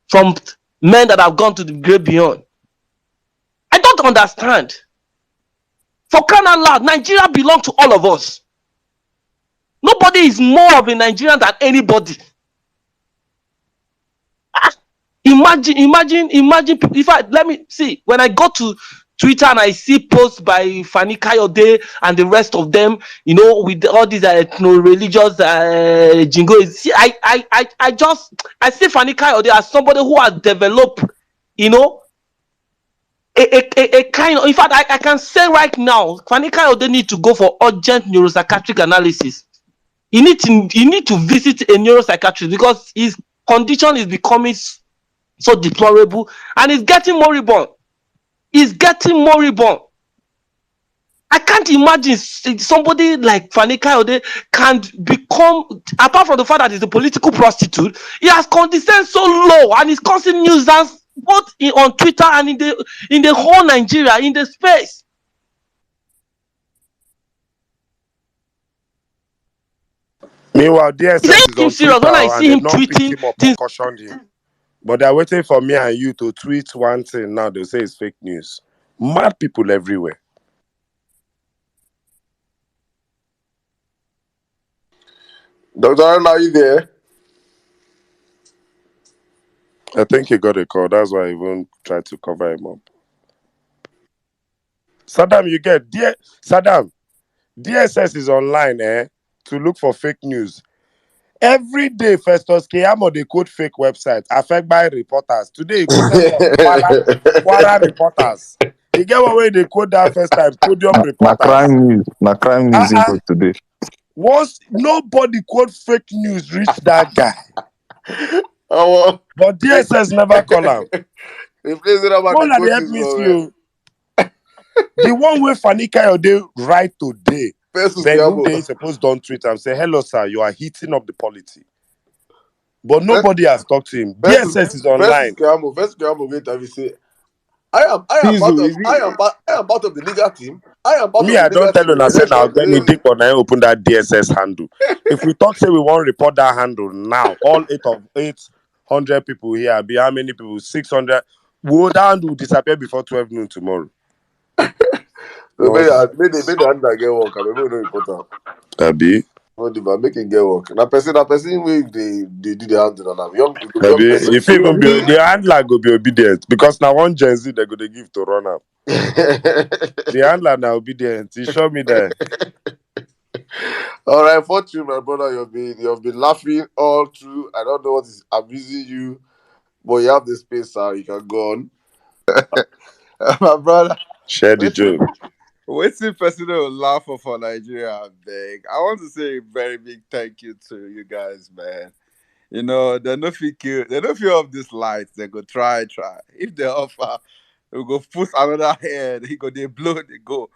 from men that have gone to the great beyond. I don't understand. For crying out loud, Nigeria belongs to all of us. Nobody is more of a Nigerian than anybody. Imagine. If let me see, when I go to Twitter and I see posts by Fani Kayode and the rest of them, with all these ethno-religious jingoes. See, I see Fani Kayode as somebody who has developed, a kind of, in fact, I can say right now, Fani Kayode need to go for urgent neuropsychiatric analysis. He need to visit a neuropsychiatrist because his condition is becoming so deplorable and he's getting moribund. I can't imagine somebody like Fani Kayode can become, apart from the fact that he's a political prostitute, he has condescended so low and he's causing nuisance both on Twitter and in the whole Nigeria, in the space. Meanwhile, DSS is on serious when I see him tweeting him up and cautioned him. But they're waiting for me and you to tweet one thing now. They say it's fake news. Mad people everywhere. Dr. Aaron, are you there? I think he got a call. That's why I even tried to cover him up. Sirdam, you get Sirdam. DSS is online to look for fake news. Every day, Festus Keyamo, they quote fake websites, affect by reporters. Today, you go tell Quara reporters. You get what way they quote that first time, podium reporters. Na crime news today. Once nobody quote fake news, reach that guy. But DSS never call him. The one way Fani Kayode right today. They suppose don't tweet and say, hello, sir, you are heating up the polity. But nobody has talked to him. DSS is online. I am part of the legal team. I don't tell you, I said now, let me dig on open that DSS handle. If we talk, say we want to report that handle now, all 800 people here, be how many people? 600. Will that handle disappear before 12 noon tomorrow? Maybe the handle get work. Maybe we don't report them. Abi. Make it get work. Now, person if they do the handle on them. Young people. If even be the handler go be obedient because now one Gen Z they go to give to run up. The handler now obedient. He show me there. All right, fortune, my brother, you've been laughing all through. I don't know what is abusing you, but you have the space, sir. You can go on. My brother. Share the joke. Waiting person will laugh for Nigeria, big. I want to say a very big thank you to you guys, man. They're no fear of this light. They go try. If they offer, we go put another head. They blow, they go.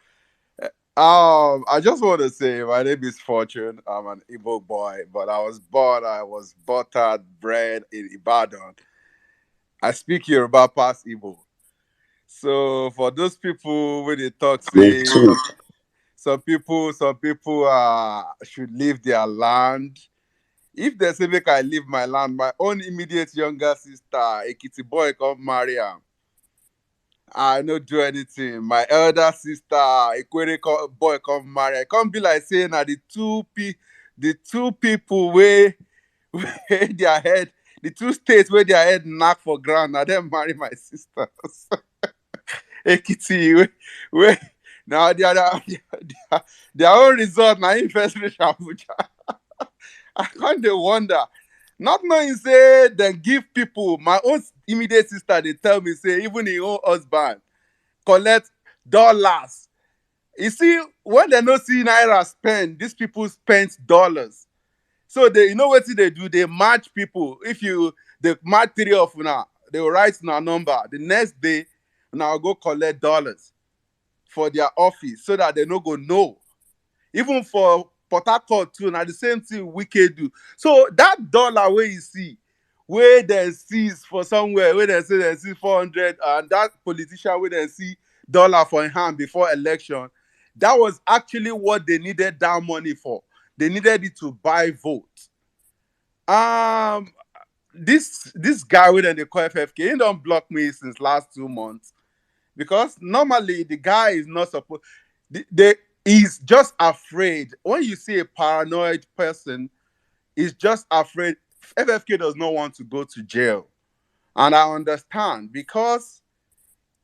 I just want to say my name is Fortune. I'm an Igbo boy, but I was buttered, bred in Ibadan. I speak Yoruba past Igbo. So for those people when they talk, say some people should leave their land. If they say make I leave my land, my own immediate younger sister, Ekiti boy, come marry am. I no do anything. My elder sister, Ekwere boy, come marry. I can't be like saying that the two people where their head, the two states where their head knock for ground, now them marry my sisters. Ekiti, where now their own result, now in first reach Abuja. I can't dey wonder. Not knowing say they give people, my own immediate sister, they tell me say even his own husband collect dollars. You see, when they no see naira spend, these people spend dollars. So they, you know what they do? They match people. If you they match three of now, they will write in a number. The next day, now go collect dollars for their office so that they no go know. Even for Port Harcourt too, now the same thing Wike do. So that dollar where you see, where they seize for somewhere, where they say they see 400, and that politician where they see dollar for in hand before election, that was actually what they needed that money for. They needed it to buy votes. This guy with the call FFK, he don't block me since last 2 months because normally the guy is not supposed. He's just afraid. When you see a paranoid person, he's just afraid. FFK does not want to go to jail, and I understand because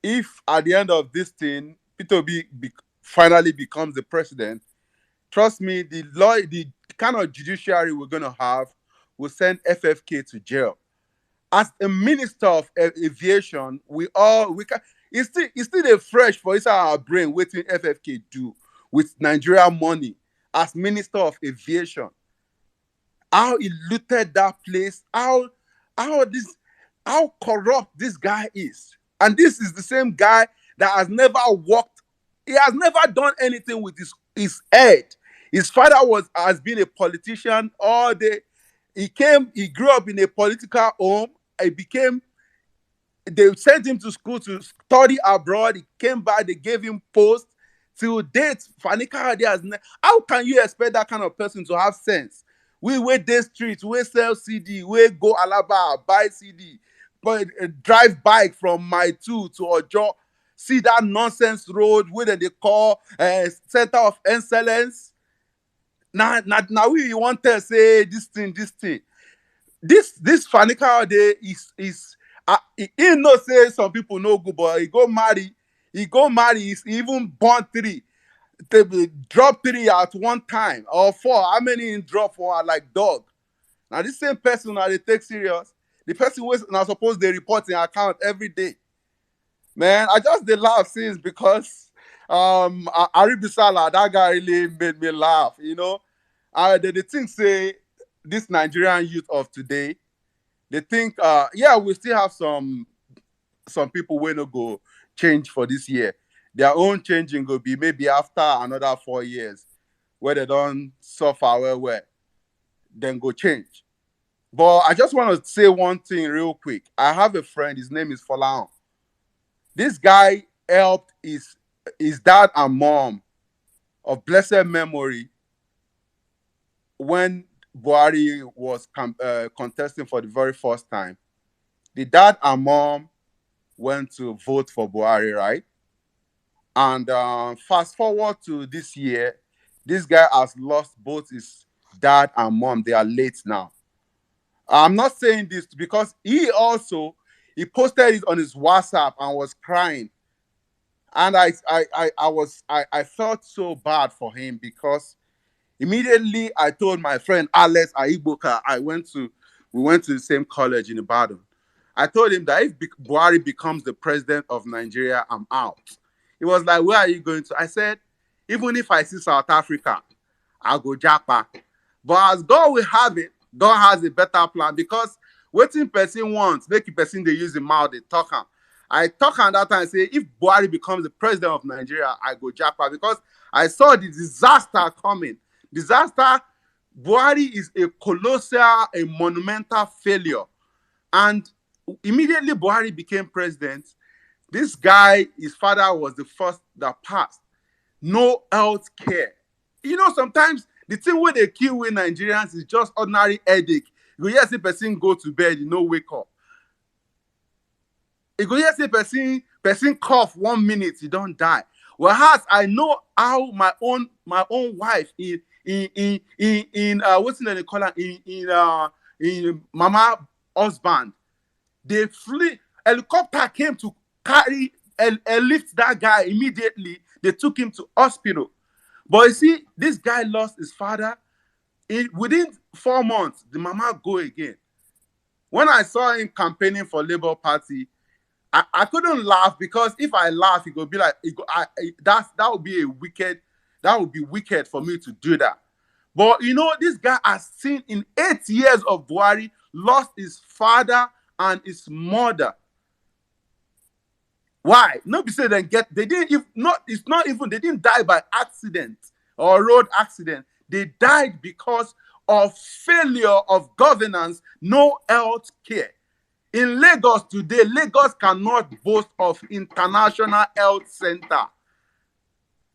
if at the end of this thing, Peter finally becomes the president, trust me, the kind of judiciary we're gonna have will send FFK to jail. As a minister of aviation, we can. It's still a fresh for inside our brain waiting FFK do with Nigeria money as minister of aviation. How he looted that place, how corrupt this guy is. And this is the same guy that has never worked, he has never done anything with his head. His father has been a politician all day. He grew up in a political home. They sent him to school to study abroad. He came back, they gave him post. Till date, Fanika how can you expect that kind of person to have sense? We wait day streets, we sell CD, we go Alaba, buy CD, but drive bike from my two to Ojo, see that nonsense road where they call center of excellence. Now we want to say this thing. This Fanika day is he no say some people no good, but he go marry, he's even born 3. They drop 3 at one time or 4. How many in drop for are like dog? Now this same person now they take serious. The person was now supposed they report in account every day. Man, I just they laugh since because Aribisala, that guy really made me laugh, you know. The thing say this Nigerian youth of today, they think we still have some people will not go change for this year. Their own changing will be maybe after another 4 years, where they don't suffer well, then go change. But I just want to say one thing real quick. I have a friend, his name is Folaon. This guy helped his dad and mom of blessed memory when Buhari was contesting for the very first time. The dad and mom went to vote for Buhari, right? And fast forward to this year, this guy has lost both his dad and mom. They are late now. I'm not saying this because he posted it on his WhatsApp and was crying. And I felt so bad for him because immediately I told my friend Alex Aiboka, we went to the same college in Ibadan. I told him that if Buhari becomes the president of Nigeria, I'm out. He was like, where are you going to? I said, even if I see South Africa, I'll go Japa. But as God will have it, God has a better plan because waiting person wants, make a person they use the mouth, they talk him. I talk on that time and say, if Buhari becomes the president of Nigeria, I go Japa because I saw the disaster coming. Disaster, Buhari is a colossal, a monumental failure. And immediately Buhari became president, this guy, his father was the first that passed. No health care. You know, sometimes The thing where they kill with Nigerians is just ordinary headache. You go hear say person go to bed, you know, wake up. You go hear say person cough 1 minute, you don't die. Whereas I know how my own wife in what's the name they call her in mama husband, they flee helicopter came to carry and lift that guy immediately. They took him to hospital. But you see, this guy lost his father. Within 4 months, the mama go again. When I saw him campaigning for Labour Party, I couldn't laugh, because if I laugh, it would be like that would be wicked for me to do that. But you know, this guy has seen in 8 years of Buhari, lost his father and his mother. Why? Nobody said they didn't die by accident or road accident. They died because of failure of governance, no health care. In Lagos today, Lagos cannot boast of international health center.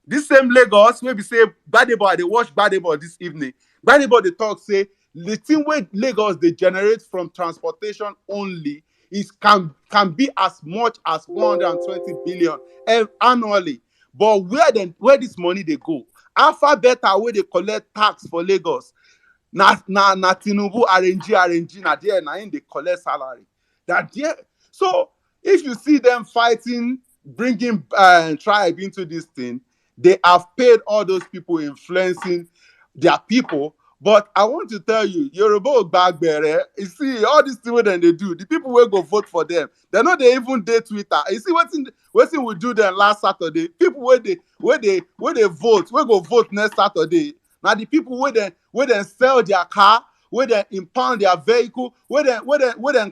This same Lagos, where we say Gbadebo, they watch Gbadebo this evening. Gbadebo, they talk, say, the thing where Lagos, they generate from transportation only can be as much as 120 billion annually. But where this money they go? Alpha Beta, where they collect tax for Lagos. Na Tinubu RNG, na there, na in they collect salary. That there. So if you see them fighting, bringing tribe into this thing, they have paid all those people influencing their people. But I want to tell you, Yoruba Ogbagbere, you see all these things that they do, the people will go vote for them. They know they even date Twitter. You see what we do them last Saturday. People where they vote, we go vote next Saturday. Now the people where they sell their car, where they impound their vehicle, where they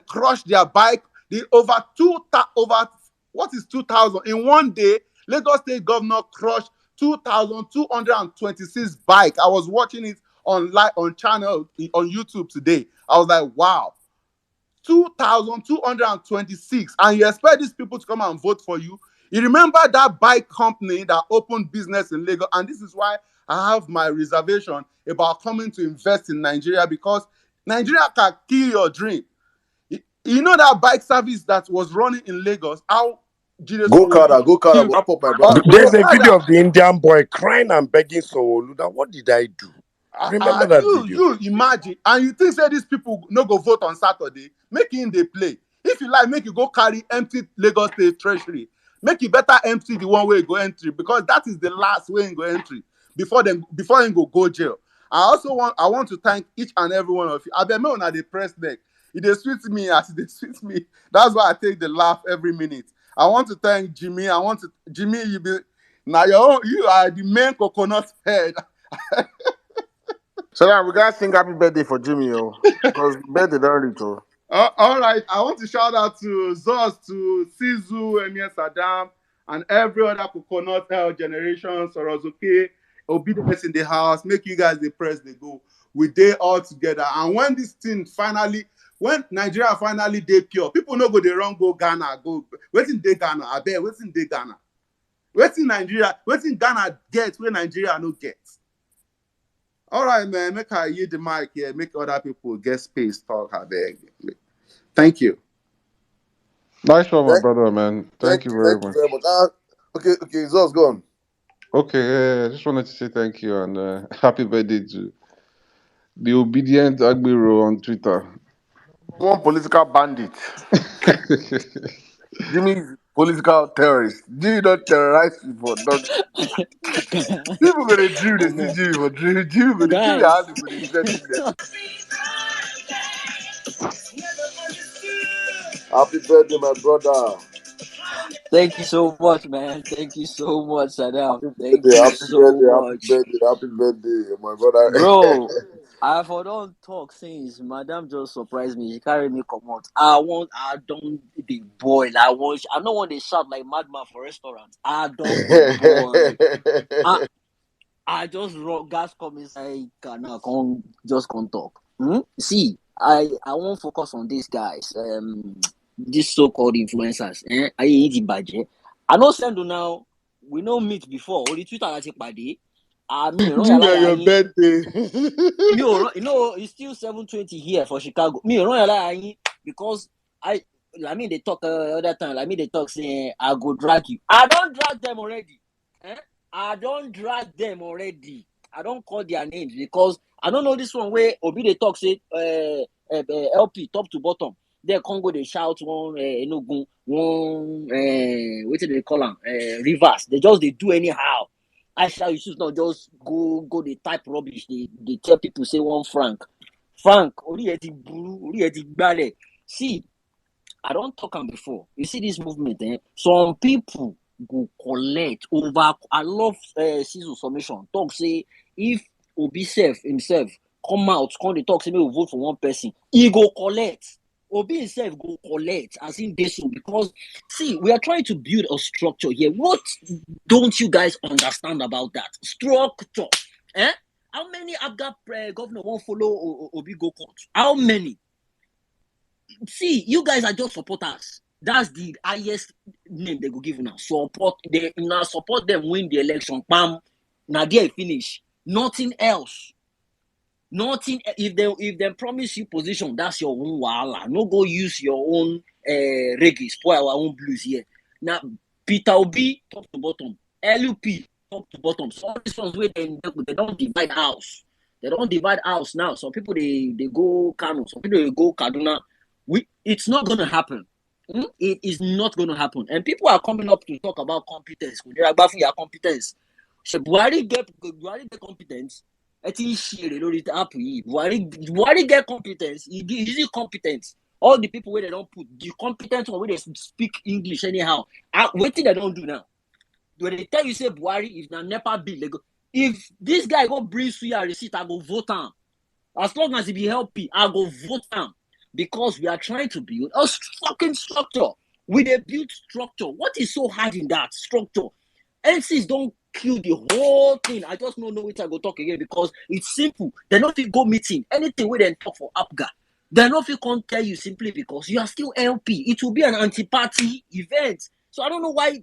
crush their bike. The over 2,000 in one day. Lagos State Governor crushed 2,226 bikes. I was watching it on channel on YouTube today. I was like, wow, 2,226, and you expect these people to come and vote for you? You remember that bike company that opened business in Lagos? And this is why I have my reservation about coming to invest in Nigeria, because Nigeria can kill your dream. You know that bike service that was running in Lagos? How Go Kara, wrap up my brother. There's a video of the Indian boy crying and begging SanwoOlu that, what did I do? Remember that video? You imagine, and you think say these people no go vote on Saturday? Make him they play. If you like, make you go carry empty Lagos State Treasury. Make you better empty the one way you go entry, because that is the last way you go entry before you go jail. I want to thank each and every one of you. I bet me on the press deck. It dey sweet me as it sweet me. That's why I take the laugh every minute. I want to thank Jimmy. Jimmy, you are the main coconut head. So now we gotta sing happy birthday for Jimmy, because birthday don't reach. All right. I want to shout out to Zos, to Sizu, Emir Sirdam, and every other coconut health generation, Sorozuke, Obedience in the house. Make you guys the press they go. We day all together. And when this thing when Nigeria finally dey pure, people no go the wrong go Ghana, go waiting they Ghana. I bet waiting they Ghana. Waiting Ghana get where Nigeria no get. All right, man. Make I use the mic here. Make other people get space talk. I beg. Thank you. Nice one, my brother, man. Thank you very much. Okay, Zos, go on. Okay, I just wanted to say thank you and happy birthday to the obedient Agbero on Twitter. One political bandit. Jimmy's political terrorist. Jimmy don't terrorize people. People gonna dream this. Jimmy for dream. Jimmy gonna Jimmy has to put his threatening them. Happy birthday, my brother. Thank you so much, man. Thank you so much, Sirdam. Thank Happy you so much. happy birthday, my brother. Bro, I for don't talk since Madam just surprised me. She carried me come out. I don't the boil. I don't want to shout like madman for restaurants. I don't the boil. I just gas come inside can just come talk. See, I won't focus on these guys. These so-called influencers. I ain't the budget. I know send now. We know meet before. Only Twitter I take by day. Me, Junior, your birthday. It's still 7:20 here for Chicago. Me, because I mean they talk other time. They talk saying I go drag you. I don't drag them already. I don't drag them already. I don't call their names because I don't know this one where Obi they talk say LP top to bottom. They Congo they shout one Enugu one what do they call them reverse. They do anyhow. I shall you should not just go they type rubbish. They tell people say one Frank. See, I don't talk on before. You see this movement, some people go collect over. I love Caesar submission. Talk say if Obi himself come out, come they talk say me will vote for one person, he go collect. Obi himself go collect as in this one because see, we are trying to build a structure here. What don't you guys understand about that structure? How many Abga governor won't follow Obi go court? How many? See, you guys are just supporters. That's the highest name they go give now. Support them win the election. Bam, now they finish. Nothing else. Nothing. If they promise you position, that's your own wahala. No go use your own reggae, spoil our own blues here. Now Peter Obi top to bottom, LUP top to bottom. So all these ones where they don't divide house. They don't divide house now. Some people they go Kano, some people they go Kaduna. It's not going to happen. It is not going to happen. And people are coming up to talk about competence. They're about your competence. So Buhari get competence. I think Buhari get competence. Is he competent? All the people where they don't put the competent or where they speak English anyhow. What thing they don't do now? When they tell you say Buhari, if na NEPA bill, they go, if this guy go bring Suya receipt, I go vote him. As long as he be healthy, I go vote him. Because we are trying to build a fucking structure. With a built structure. What is so hard in that structure? NCs don't kill the whole thing. I just don't know which I go talk again because it's simple. They're not go meeting. Anything we then talk for APGA. They're not can't tell you simply because you are still LP. It will be an anti-party event. So I don't know why.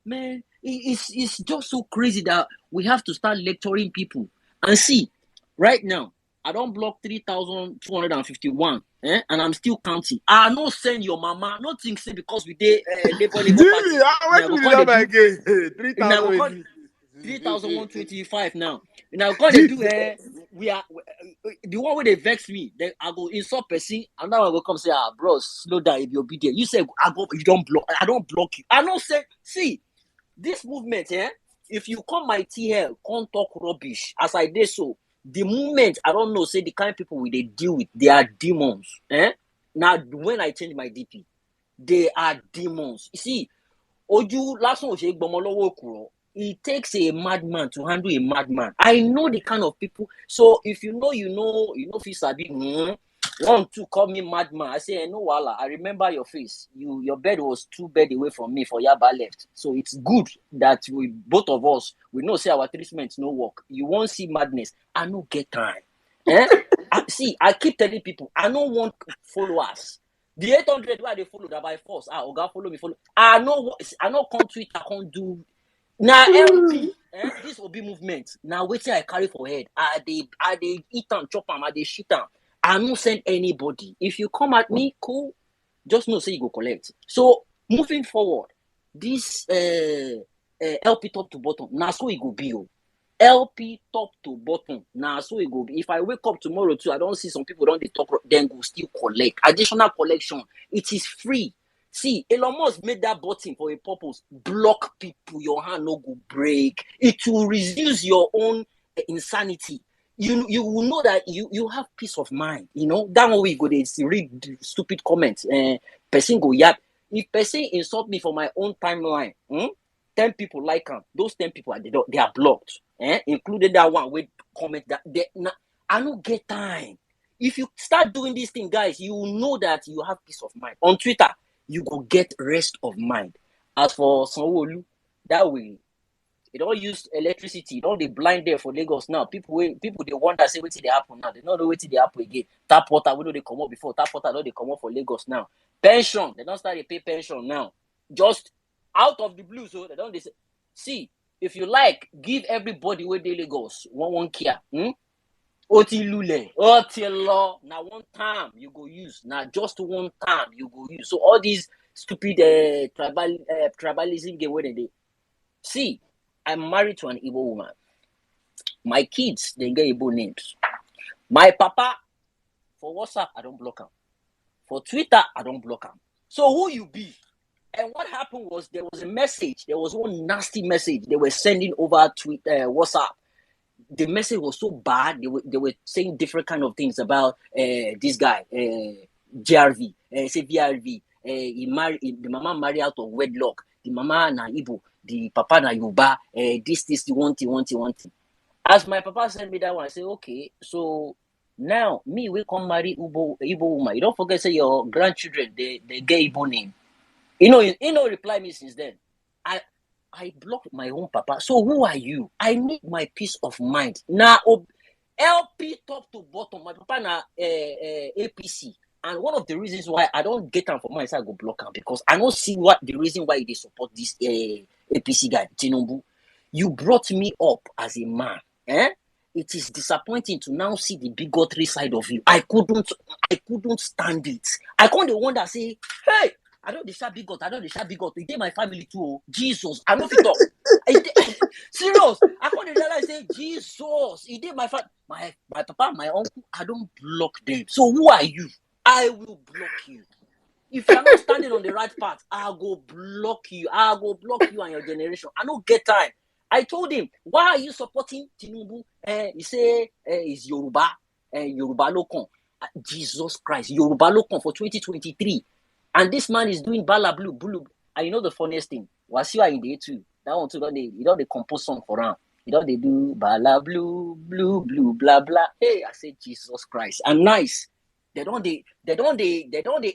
Man, it's just so crazy that we have to start lecturing people. And see, right now, I don't block 3,251, and I'm still counting. I no send your mama, no think say because we did labor party. Jimmy, what do you love again? 3,125 now. Now gonna do we are the one where they vex me. Then I go insult person, and now I go come say, bro, slow down if you're obedient. You say you don't block. I don't block you. I don't say. See, this movement, if you come my TL, can't talk rubbish as I did so. The moment I don't know, say the kind of people they deal with, they are demons. Now when I change my DP, they are demons. You see, Oju last one it takes a madman to handle a madman. I know the kind of people. So if you know, Fisabi, 1, 2, call me madman. I say, no, wala. I remember your face. Your bed was 2 bed away from me for Yaba left. So it's good that we both of us we know say our treatment no work. You won't see madness. I no get time. I keep telling people I don't want followers. The 800 where they follow that by force. Oga follow me, follow. I know can't tweet, I can't do. Now LP, this will be movement. Now wait till I carry for head. I they eat and chop them, I they shit them. I don't send anybody. If you come at me, cool. Just know say you go collect. So moving forward, this LP top to bottom. Now so it go be. LP top to bottom. Now so it go be. If I wake up tomorrow too, I don't see some people don't they talk, then go still collect. Additional collection. It is free. See, Elon Musk made that button for a purpose. Block people, your hand no go break. It will reduce your own insanity. You will know that you have peace of mind. You know that one we go they read stupid comments. Person go yap. If person insult me for my own timeline, 10 people like them. Those 10 people they are blocked. Including that one with comment that I don't get time. If you start doing this thing, guys, you will know that you have peace of mind. On Twitter, you go get rest of mind. As for SanwoOlu, that way, they don't use electricity. Don't they blind there for Lagos now? People they wonder say what they happen now. They don't know what they happen again. Tap water, we know they come up before. Tap water, don't they come up for Lagos now? Pension, they don't start to pay pension now. Just out of the blue, so they don't. See, If you like, give everybody where they Lagos one care. Oti lule, oti law. Now one time you go use. Now just one time you go use. So all these stupid tribalism game where they see. I'm married to an Igbo woman. My kids they get Igbo names. My papa for WhatsApp I don't block him. For Twitter I don't block him. So who you be? And what happened was there was a message. There was one nasty message they were sending over Twitter, WhatsApp. The message was so bad. They were saying different kind of things about this guy, JRV, say VRV. The mama married out of wedlock. The mama na Igbo, the papa na Yoruba. This, the one thing. As my papa sent me that one, I say, okay, so now me we come marry Igbo woman. You don't forget say your grandchildren they get Igbo name. You know, reply me since then. I blocked my own papa. So who are you? I need my peace of mind. Now, LP top to bottom. My papa na APC. And one of the reasons why I don't get him for myself, I go block him because I don't see what the reason why they support this APC guy, Tinubu. You brought me up as a man. It is disappointing to now see the bigotry side of you. I couldn't stand it. I can't the one that say, hey, I don't sharp bigot. It did my family too. Jesus, I don't fit up. Serious. I can't realize say Jesus. It did my my papa, my uncle. I don't block them. So who are you? I will block you. If you're not standing on the right path, I'll go block you. I'll go block you and your generation. I don't get time. I told him, why are you supporting Tinubu? He say it's Yoruba and Yoruba Lokon. Jesus Christ, Yoruba Lokon for 2023. And this man is doing bala blue. And you know the funniest thing? Was you are in there too. That one too, they compose song for him. They do bala blue, blah blah. Hey, I said Jesus Christ. I'm nice. They don't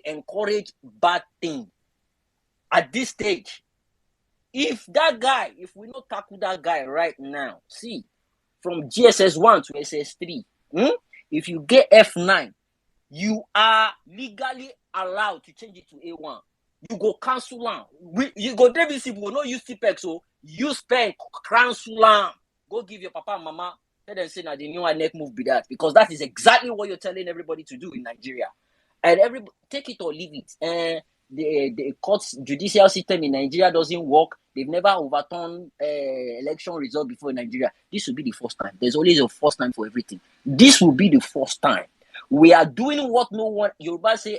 encourage bad thing at this stage. If we not tackle that guy right now, see, from GSS 1 to SS 3, if you get F9, you are legally allowed to change it to A1. You go cancel on. You go DBC, will not use TPEX, so you spend cancel on. Go give your papa and mama. Let them say that the new neck move be that. Because that is exactly what you're telling everybody to do in Nigeria. And everybody, take it or leave it. And the court's judicial system in Nigeria doesn't work. They've never overturned election result before in Nigeria. This will be the first time. There's always a first time for everything. This will be the first time. We are doing what no one Yoruba say.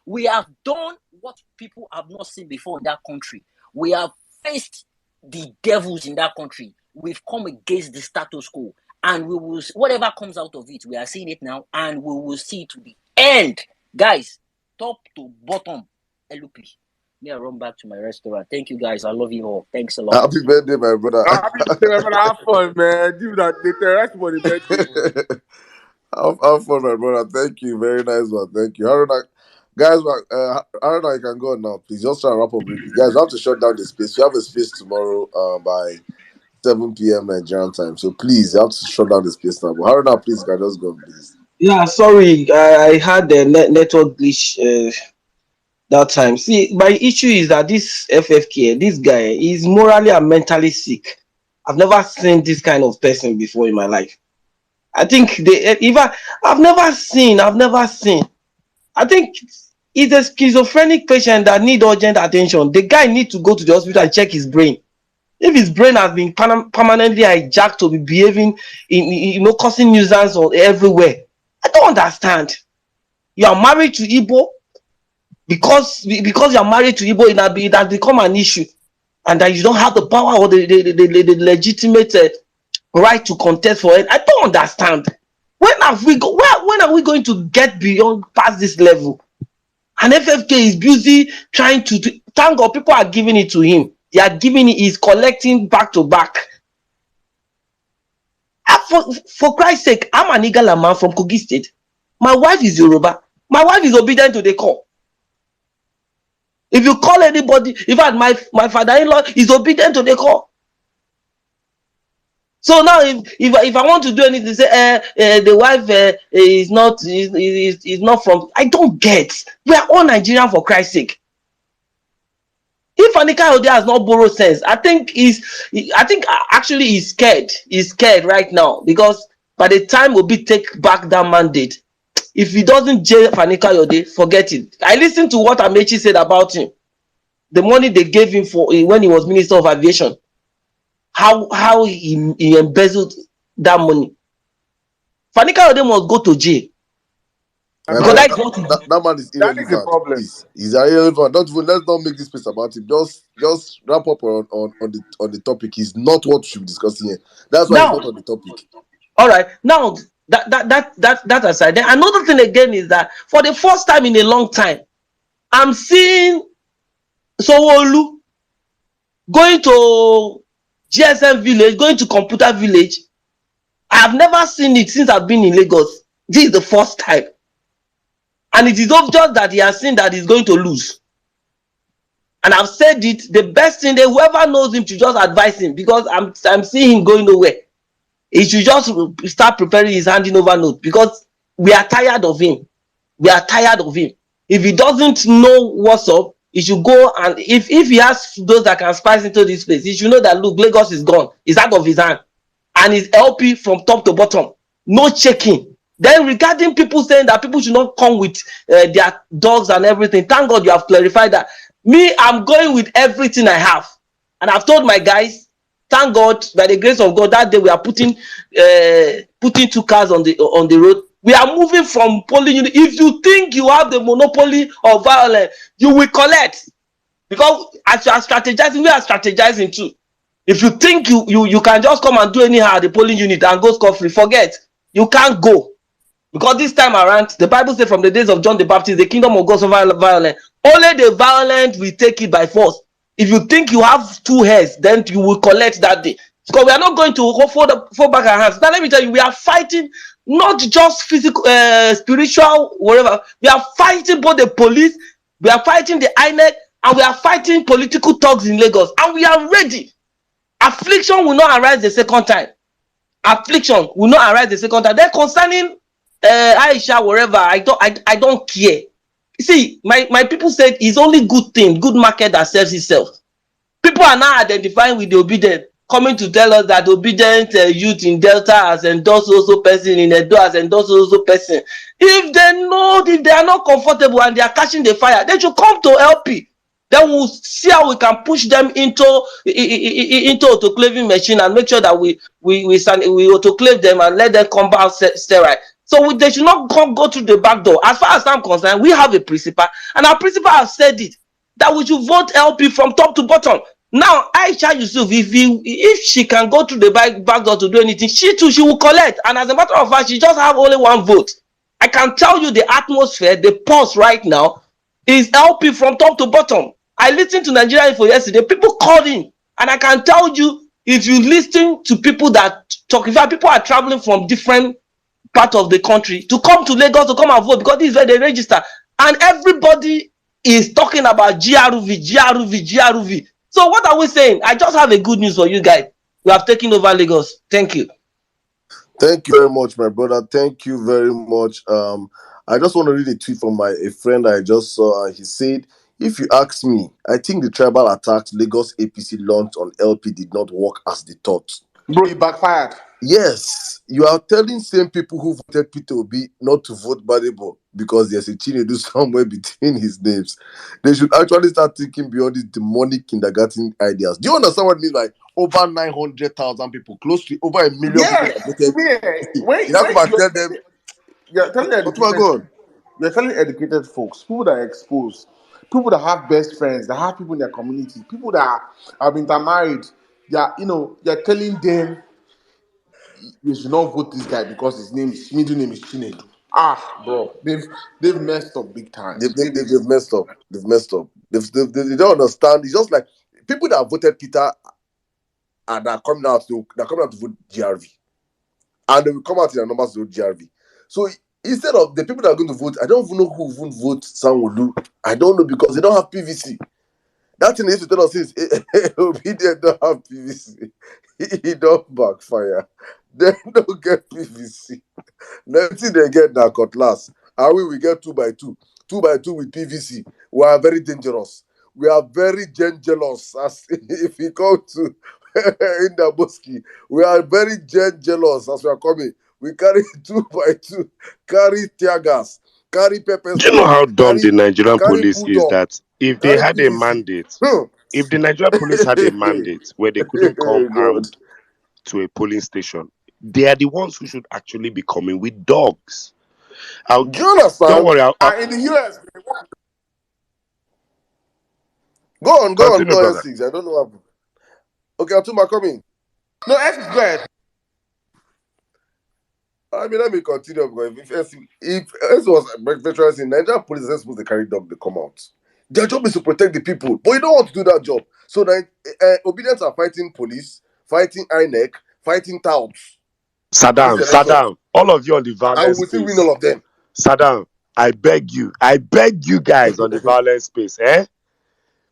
We have done what people have not seen before in that country. We have faced the devils in that country. We've come against the status quo, and we will whatever comes out of it. We are seeing it now, and we will see it to the end, guys. Top to bottom, LP. Me, I run back to my restaurant. Thank you, guys. I love you all. Thanks a lot. Happy birthday, my brother. Happy birthday, my brother. Have fun, man. Give that the terrorist money birthday. Have fun, my brother. Thank you. Very nice one. Thank you. Haruna, guys, Haruna, you can go on now. Please just try to wrap up briefly. Guys, we have to shut down the space. We have a space tomorrow by 7 p.m. Nigerian time. So please, you have to shut down the space now. But Haruna, please, can just go, please. Yeah, sorry, I had the network glitch that time. See, my issue is that this FFK, this guy, is morally and mentally sick. I've never seen this kind of person before in my life. I think I've never seen. I think it's a schizophrenic patient that needs urgent attention. The guy needs to go to the hospital and check his brain. If his brain has been permanently hijacked to be behaving causing nuisance everywhere. I don't understand. You are married to Igbo because you are married to Igbo, it has become an issue, and that you don't have the power or the legitimate right to contest for it. I don't understand. When are we going to get beyond past this level? And FFK is busy trying to thank God people are giving it to him. They are giving it, he's collecting back to back. For Christ's sake, I'm an Igala man from Kogi State. My wife is Yoruba. My wife is obedient to the call. If you call anybody, in fact, my father-in-law is obedient to the call. So now, if I want to do anything, say the wife is not from. I don't get. We are all Nigerian for Christ's sake. If Anika Ode has not borrowed sense, I think actually he's scared. He's scared right now because by the time Obi take back that mandate, if he doesn't jail Anika Ode, forget it. I listened to what Amechi said about him. The money they gave him for when he was Minister of Aviation, how he embezzled that money. Anika Ode must go to jail. Because That, that's what that man is That is the irrelevant. problem. Please, he's irrelevant. Let's not make this space about him. Just wrap up on the topic. He's not what we should be discussing here. That's why he's now. not on the topic. All right, now that aside, then another thing again is that for the first time in a long time, I'm seeing SanwoOlu going to GSM village, going to computer village. I have never seen it since I've been in Lagos. This is the first time, and it is obvious that he has seen that he's going to lose. And I've said it. The best thing, whoever knows him, should just advise him because I'm seeing him going nowhere. He should just start preparing his handing over note because we are tired of him. We are tired of him. If he doesn't know what's up, he should go, and if he has those that can spice into this place, he should know that look, Lagos is gone. It's out of his hand. And his LP from top to bottom. No checking. Then regarding people saying that people should not come with their dogs and everything, thank God you have clarified that. Me, I'm going with everything I have. And I've told my guys, thank God, by the grace of God, that day we are putting 2 cars on the road. We are moving from polling unit. If you think you have the monopoly of violence, you will collect. Because as you are strategizing, we are strategizing too. If you think you can just come and do anyhow at the polling unit and go scot-free, forget. You can't go. Because this time around, the Bible says from the days of John the Baptist, the kingdom of God suffer violence. Only the violent will take it by force. If you think you have 2 heads, then you will collect that day. Because we are not going to fold back our hands. Now let me tell you, we are fighting not just physical, spiritual, whatever. We are fighting both the police, we are fighting the INEC, and we are fighting political thugs in Lagos. And we are ready. Affliction will not arise the second time. Affliction will not arise the second time. Then concerning Aisha, wherever, I don't care. See, my people said it's only good thing, good market that sells itself. People are now identifying with the obedient, coming to tell us that obedient youth in Delta has endorsed also person, in Edo has endorsed also person. If they are not comfortable and they are catching the fire, they should come to LP. Then we'll see how we can push them into autoclaving machine and make sure that we autoclave them and let them come back sterile. So they should not go through the back door. As far as I'm concerned, we have a principal, and our principal has said it, that we should vote LP from top to bottom. Now, Aisha Yusuf, if she can go through the back door to do anything, she too, she will collect. And as a matter of fact, she just have only 1 vote. I can tell you the atmosphere, the pulse right now is LP from top to bottom. I listened to Nigeria Info yesterday. People called in, and I can tell you, if you listen to people that talk, in fact, people are traveling from different parts of the country to come to Lagos to come and vote because this is where they register, and everybody is talking about GRV. So what are we saying? I just have a good news for you guys. We have taken over Lagos. Thank you. Thank you very much, my brother. Thank you very much. I just want to read a tweet from a friend I just saw. He said, if you ask me, I think the tribal attacks Lagos APC launched on LP did not work as they thought. Bro, it backfired. Yes, you are telling same people who voted Peter Obi not to vote Badebo because there's a Chinedu somewhere between his names. They should actually start thinking beyond these demonic kindergarten ideas. Do you understand what it means? Like over 900,000 people, close to over 1 million people that voted. When tell them, you're telling you're telling educated folks, people that are exposed, people that have best friends, that have people in their community, people that have been intermarried, you're telling them you should not vote this guy because his middle name is Chinedu. Bro, they've messed up big time. They've messed up. They've messed up. They don't understand. It's just like people that voted Peter and are coming out to vote GRV, and they will come out in their numbers to vote GRV. So instead of the people that are going to vote, I don't even know who will vote SanwoOlu. I don't know because they don't have PVC. That thing they used to tell us is obedient don't have PVC. He don't backfire. They don't get PVC. Nothing they get now cutlass. And we get 2x2. 2x2 with PVC. We are very dangerous. we are very jealous. As if you come to in the Boski, we are very jealous as we are coming. We carry 2 by 2, carry tear gas, carry pepper Do you know spray, how dumb the Nigerian carry police is? bulldog, That if they carry had a PVC. mandate, if the Nigerian police had a mandate where they couldn't come God. armed to a polling station, they are the ones who should actually be coming with dogs. Do you understand? Don't worry. And in the US, go on, Continue, go on, brother. S6. I don't know what happened. Okay, Atuma, come in. No, S6, go ahead. I mean, let me continue because if S was veterans in Nigeria police are supposed to carry dog, they come out. Their job is to protect the people, but you don't want to do that job. So obedience are fighting police, fighting INEC, fighting touts. Saddam, all of you on the And violence we still win space. all of them. Saddam, I beg you guys on the violence space,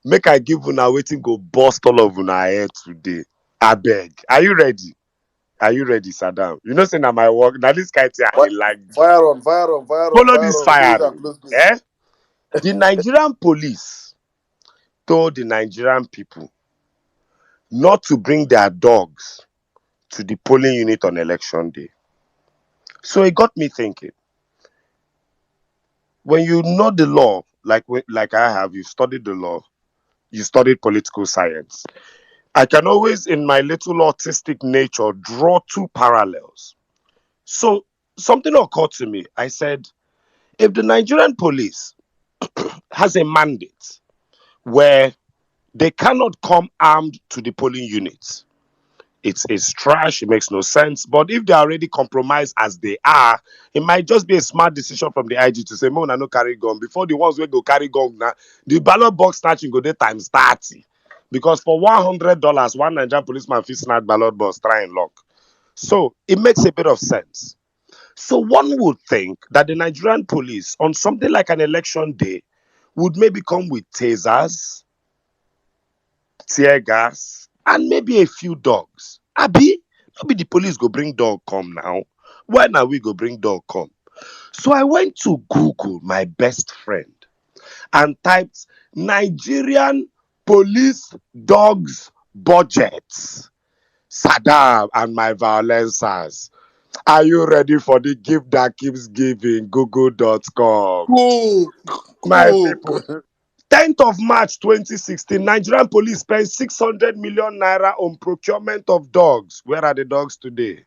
make I give una waiting go bust all of una head today. I beg. Are you ready? Are you ready, Saddam? You know, say now my work. Now this guy I like. Fire on. Follow this fire. The Nigerian police told the Nigerian people not to bring their dogs to the polling unit on election day. So it got me thinking. When you know the law, like I have, you've studied the law, you studied political science. I can always, in my little autistic nature, draw two parallels. So something occurred to me. I said, if the Nigerian police has a mandate where they cannot come armed to the polling units, it's trash, it makes no sense. But if they are already compromised as they are, it might just be a smart decision from the IG to say, "Mona no carry gun." Before the ones who go carry gun now, the ballot box snatching go there times 30. Because for $100, one Nigerian policeman fit snatch ballot box, try and lock. So it makes a bit of sense. So one would think that the Nigerian police, on something like an election day, would maybe come with tasers, tear gas, and maybe a few dogs. Abi, maybe the police go bring dog come now. Why now we go bring dog come? So I went to Google, my best friend, and typed Nigerian police dogs budgets. Saddam and my violencers. Are you ready for the gift that keeps giving? Google.com. My people. 10th of March 2016, Nigerian police spent 600 million naira on procurement of dogs. Where are the dogs today?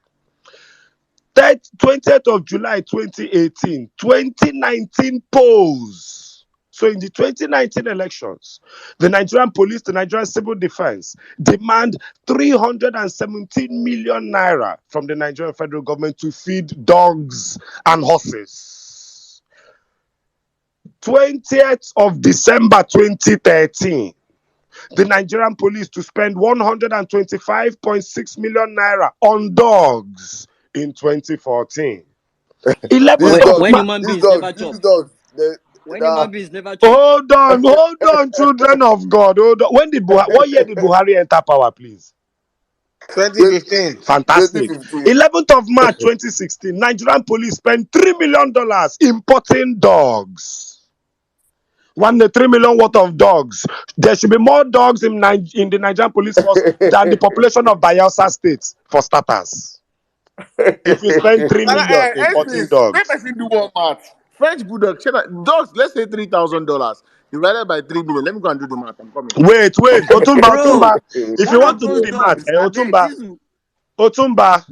20th of July 2018, 2019 polls. So in the 2019 elections, the Nigerian police, the Nigerian civil defense demand 317 million naira from the Nigerian federal government to feed dogs and horses. 20th of December 2013, the Nigerian police to spend 125.6 million naira on dogs in 2014. 11th of when human beings never chop. When human beings never chop. Hold on, children of God. Hold on. What year did Buhari enter power, please? 2015. Fantastic. 11th of March 2016, Nigerian police spent $3 million importing dogs. 3 million worth of dogs. There should be more dogs in the Nigerian police force than the population of Bayelsa State, for starters. If you spend 3 million importing dogs. Let me do one math. French bulldog, dogs, let's say $3,000 divided by 3 million. Let me go and do the math. I'm coming. Wait. Otumba. If you want to do the math, Otumba,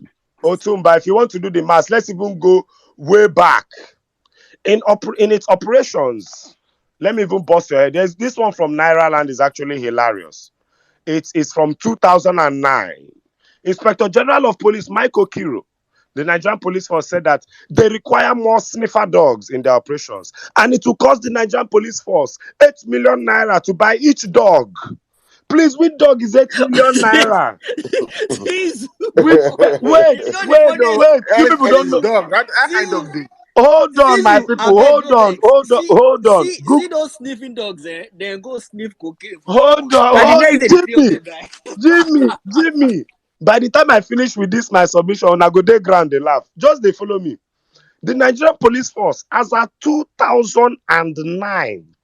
if you want to do the math, let's even go way back. In its operations, let me even bust your head. There's this one from Naira Land is actually hilarious. It's from 2009. Inspector General of Police Mike Okiro, the Nigerian police force, said that they require more sniffer dogs in their operations, and it will cost the Nigerian police force 8 million naira to buy each dog. Please, which dog is 8 million naira? Wait. You people don't know. Dog, that kind of thing. Hold on, my people. Hold on. See those sniffing dogs, then go sniff cocaine. Hold on. Jimmy. By the time I finish with this, my submission, I go dey ground, they laugh. Just they follow me. The Nigerian police force, as at 2009,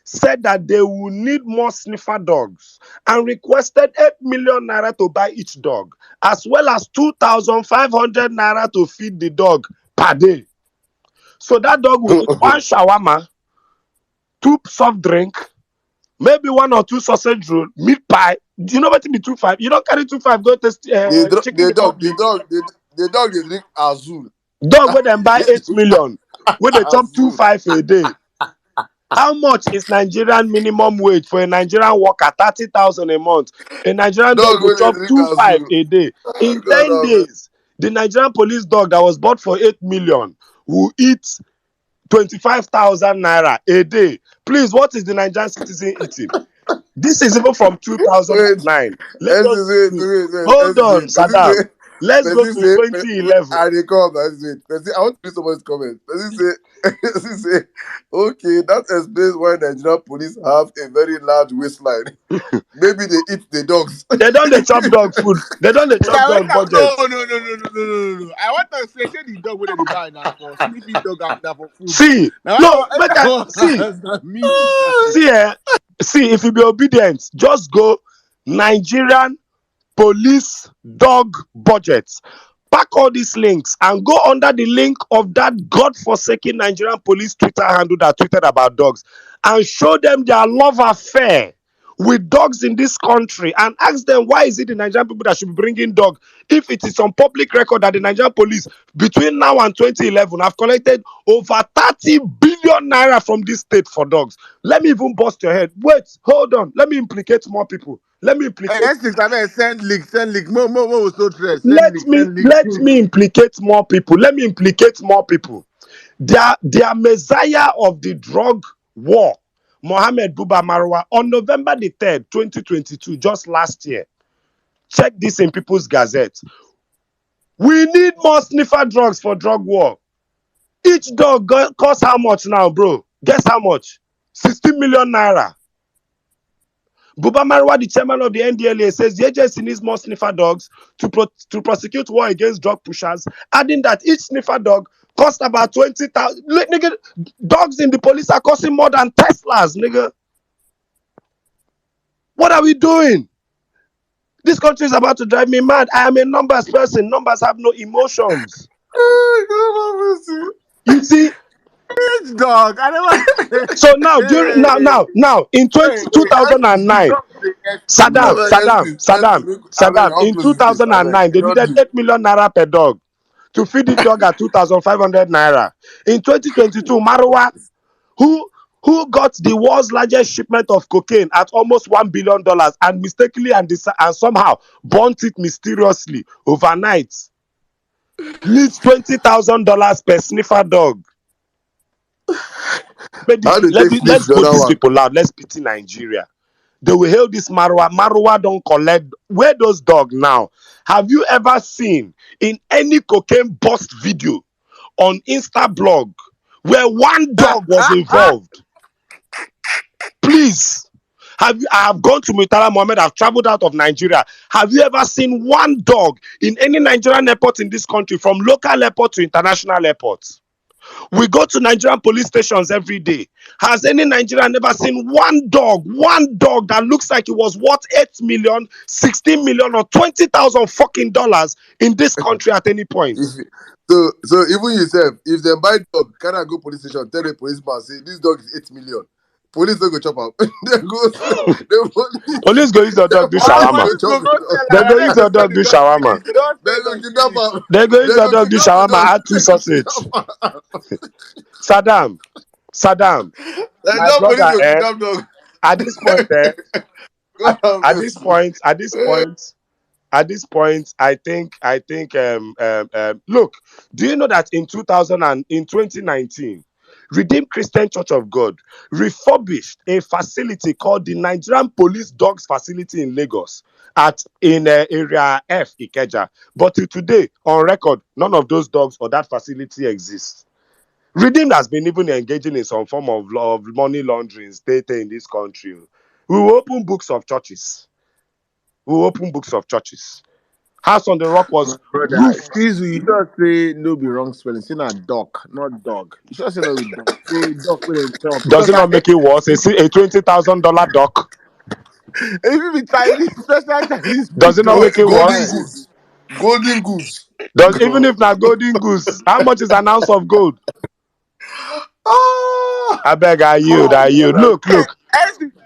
said that they will need more sniffer dogs and requested 8 million naira to buy each dog, as well as 2,500 naira to feed the dog per day. So that dog will eat one shawarma, 2 soft drink, maybe 1 or 2 sausage roll, meat pie. Do you know what to be 2.5? You don't carry 2.5, go test chicken republic. The dog they drink Azul. Dog where them buy 8 million, where they chop 2.5 a day. How much is Nigerian minimum wage for a Nigerian worker? 30,000 a month. A Nigerian dog will chop 2.5 a day. In 10 days, the Nigerian police dog that was bought for 8 million will eat 25,000 naira a day. Please, what is the Nigerian citizen eating? This is even from 2009. Hold on, Sirdam. Let's go to 2011. I recall that. I want to read someone's comment. Person say, okay, that explains why Nigerian police have a very large waistline. Maybe they eat the dogs. They don't chop dog food. They don't chop dog budget. No. I want to say the dog where they buy now for sleeping dog out there for food. See, see, if you be obedient, just go Nigerian police dog budgets. Pack all these links and go under the link of that godforsaken Nigerian police Twitter handle that tweeted about dogs and show them their love affair with dogs in this country and ask them why is it the Nigerian people that should be bringing dog if it is on public record that the Nigerian police between now and 2011 have collected over 30 billion naira from this state for dogs. Let me even bust your head. Wait, hold on. Let me implicate more people. Let me implicate. Send link. More so stress. Let me implicate more people. Let me implicate more people. Their messiah of the drug war, Mohammed Buba Marwa, on November the 3rd, 2022, just last year. Check this in People's Gazette. We need more sniffer drugs for drug war. Each dog costs how much now, bro? Guess how much? 60 million naira. Buba Marwa, the chairman of the NDLA, says the agency needs more sniffer dogs to prosecute war against drug pushers, adding that each sniffer dog costs about 20,000. Nigga, dogs in the police are costing more than Teslas, nigga. What are we doing? This country is about to drive me mad. I am a numbers person. Numbers have no emotions. You see? Dog. So now, in 2009, Sirdam, in 2009, they needed 8 million naira per dog to feed the dog at 2,500 naira. In 2022, Marwa, who got the world's largest shipment of cocaine at almost $1 billion and mistakenly and somehow burnt it mysteriously overnight, needs $20,000 per sniffer dog. Let's put these people out. Let's pity Nigeria. They will hail this Marwa. Marwa don't collect. Where those dogs now? Have you ever seen in any cocaine bust video on Insta blog where one dog was involved? Please. I have gone to Murtala Mohammed. I've traveled out of Nigeria. Have you ever seen one dog in any Nigerian airport in this country, from local airport to international airports? We go to Nigerian police stations every day. Has any Nigerian ever seen one dog that looks like it was worth 8 million, 16 million, or 20,000 fucking dollars in this country at any point? So even yourself, if they buy dog, can I go police station, tell the policeman, say this dog is 8 million. Police don't go chop up. Police go use your dog do shawarma. They go use your dog do shawarma. They go use your dog do shawarma, add 2 sausage. Sirdam, my brother, at this point, I think, look, do you know that in 2019, Redeemed Christian Church of God refurbished a facility called the Nigerian Police Dogs Facility in Lagos in Area F, Ikeja. But till today, on record, none of those dogs or that facility exists. Redeemed has been even engaging in some form of money laundering state in this country. We will open books of churches. House on the Rock My was brother, roofed. excuse me, you just say no be wrong spelling. Say not duck, not dog. You should say no be dog. Say duck with a chop. Does Because it I not make it worse? A $20,000 duck. if you be Chinese, special Chinese Does food, it not though. make it Golden worse? goose. Golden goose. Does even if not golden goose, how much is an ounce of gold? Oh, I beg, I yield, I yield. Look. everything.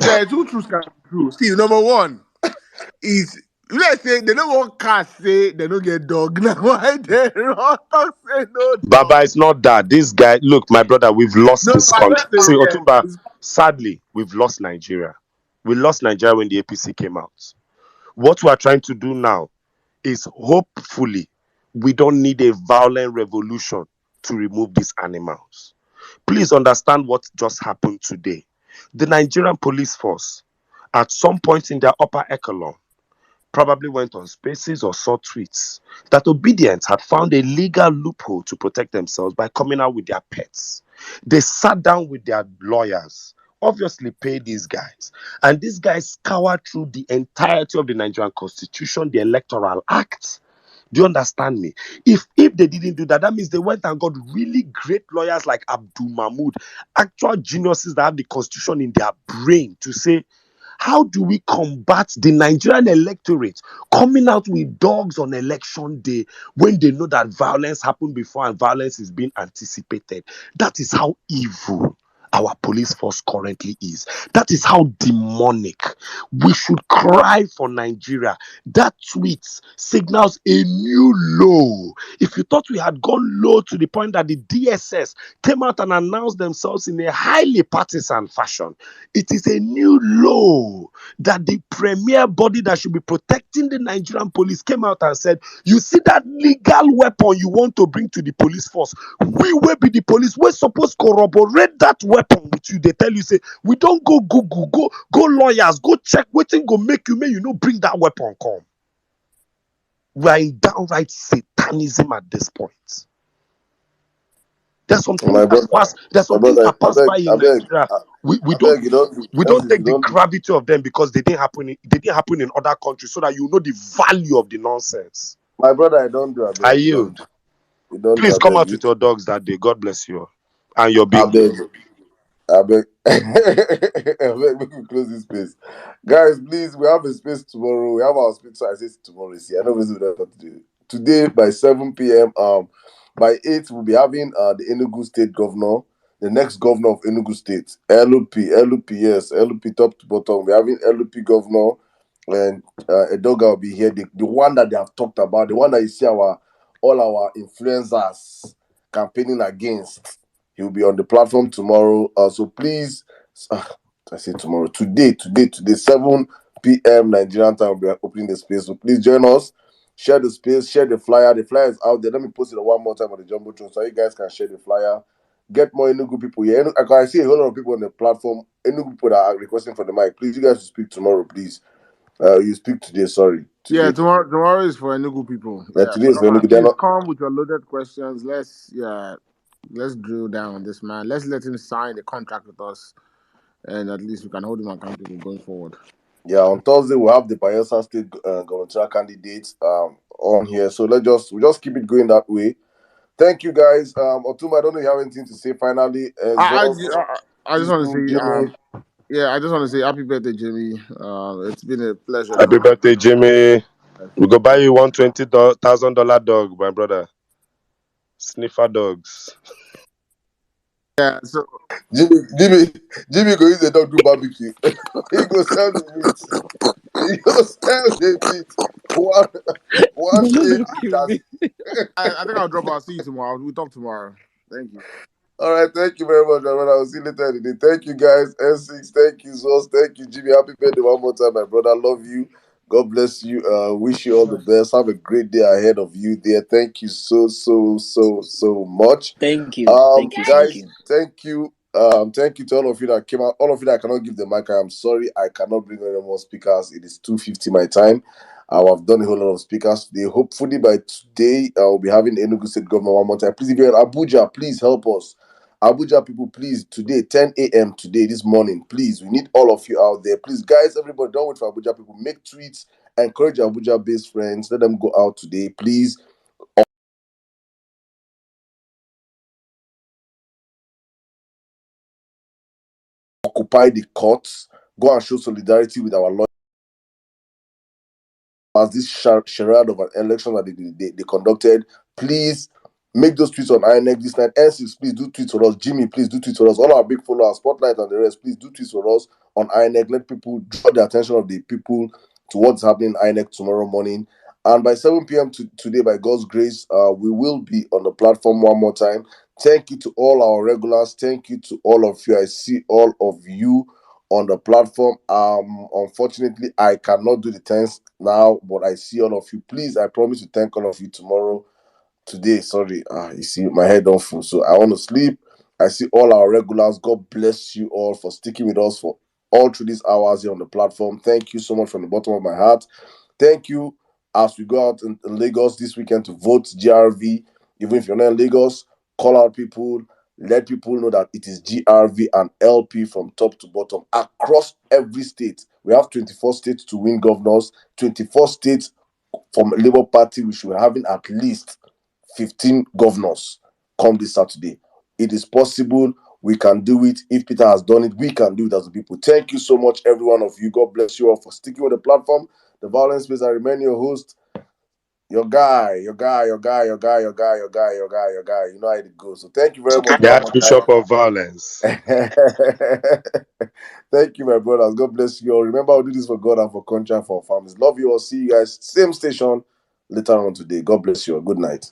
Yeah, two truths can be true. See, number one is let's say they don't want cats say they don't get dog. Now why they don't talk say no Baba, dog? it's not that. This guy, look, my brother, we've lost No, this I country. just say See, yeah. Otumba, sadly, we've lost Nigeria. We lost Nigeria when the APC came out. What we are trying to do now is hopefully we don't need a violent revolution to remove these animals. Please understand what just happened today. The Nigerian police force, at some point in their upper echelon, probably went on spaces or saw tweets that obedience had found a legal loophole to protect themselves by coming out with their pets. They sat down with their lawyers, obviously paid these guys, and these guys scoured through the entirety of the Nigerian constitution, the electoral act. Do you understand me? If they didn't do that, that means they went and got really great lawyers like Abdul Mahmoud, actual geniuses that have the constitution in their brain to say, how do we combat the Nigerian electorate coming out with dogs on election day when they know that violence happened before and violence is being anticipated? That is how evil our police force currently is. That is how demonic. We should cry for Nigeria. That tweet signals a new low. If you thought we had gone low to the point that the DSS came out and announced themselves in a highly partisan fashion, it is a new low that the premier body that should be protecting the Nigerian police came out and said, you see that legal weapon you want to bring to the police force, we will be the police, we're supposed to corroborate that weapon with you. They tell you, say, we don't go Google, go lawyers, go check, waiting go make you, may you know, bring that weapon come. We are in downright satanism at this point. There's some things My that brother, pass. There's my some things brother, that pass by in Nigeria. We I don't beg you don't we don't Francis, take you the don't gravity of them because they didn't happen in other countries, so that you know the value of the nonsense. my brother, I don't do I I beg, you don't yield. do. You don't do Please I come beg out you. with your dogs that day. God bless you all. And your I big beg dog. I beg. I beg, make we close this space. Guys, please, we have a space tomorrow. We have our space, so I say tomorrow. See, I know this is what to do. Today by 7 p.m. By 8, we'll be having the Enugu State Governor, the next governor of Enugu State, LUP, yes, LUP top to bottom. We're having LUP governor, and Edoga will be here. The one that they have talked about, the one that you see all our influencers campaigning against. He'll be on the platform tomorrow. So please, I say tomorrow, today, 7 p.m. Nigerian time, we'll be opening the space. So please join us. Share the space, share the flyer. The flyer is out there. Let me post it one more time on the Jumbotron so you guys can share the flyer. Get more Enugu people here. I see a whole lot of people on the platform. Enugu people that are requesting for the mic. Please, you guys will speak tomorrow, please. You speak today, sorry. Yeah, Today. tomorrow is for Enugu people. Yeah, Today is for Enugu. They're please not, come with your loaded questions. Let's drill down on this man. Let's let him sign the contract with us, and at least we can hold him accountable going forward. yeah, on Thursday we'll have the Bayelsa State gubernatorial candidates on here. So we'll just keep it going that way. Thank you guys. Otuma, I don't know if you have anything to say finally. I just want to say Jimmy. I just want to say happy birthday, Jimmy. It's been a pleasure. Happy birthday, Jimmy. We go buy you $120,000 dog, my brother. Sniffer dogs. Yeah, so Jimmy go use the dog do barbecue. He go sell the meat. He go sell the meat. One kg. I think I'll drop. I'll see you tomorrow. We'll talk tomorrow. Thank you. All right, thank you very much, my brother. I'll see you later in the day. Thank you, guys. N6, thank you, Zos. Thank you, Jimmy. Happy birthday one more time, my brother. Love you. God bless you. Wish you all the best. Have a great day ahead of you there. Thank you so much. Thank you. Guys, thank you. Thank you to all of you that came out. All of you that I cannot give the mic. I am sorry. I cannot bring any more speakers. It is 2:50 my time. I've done a whole lot of speakers today. Hopefully by today, I'll be having Enugu State Governor one more time. Please, if you're in Abuja, please help us. Abuja people, please, today, 10 a.m. today, this morning, please, we need all of you out there. Please, guys, everybody, don't wait for Abuja people. Make tweets Encourage your Abuja-based friends. Let them go out today, please. Occupy the courts. Go and show solidarity with our lawyers. As this charade of an election that they conducted, please make those tweets on INEC this night. N6, please do tweets for us. Jimmy, please do tweets for us. All our big followers, Spotlight and the rest, please do tweets for us on INEC. Let people draw the attention of the people to what's happening in INEC tomorrow morning. And by 7 p.m. today, by God's grace, we will be on the platform one more time. Thank you to all our regulars. Thank you to all of you. I see all of you on the platform. Unfortunately, I cannot do the thanks now, but I see all of you. Please, I promise to thank all of you tomorrow. Today, sorry, you see, my head don't full, so I want to sleep. I see all our regulars. God bless you all for sticking with us for all through these hours here on the platform. Thank you so much from the bottom of my heart. Thank you as we go out in Lagos this weekend to vote GRV. Even if you're not in Lagos, call out people, let people know that it is GRV and LP from top to bottom across every state. We have 24 states to win governors, 24 states from Labour Party. We should be having at least 15 governors come this Saturday. It is possible. We can do it. If Peter has done it, we can do it as a people. Thank you so much, every one of you. God bless you all for sticking with the platform. The Violence Space, I remain your host, your guy. You know how it goes. So thank you very much The one more Archbishop of Violence. time. Thank you, my brothers. God bless you all. Remember, I'll do this for God and for country and for families. Love you all. See you guys. Same station later on today. God bless you all. Good night.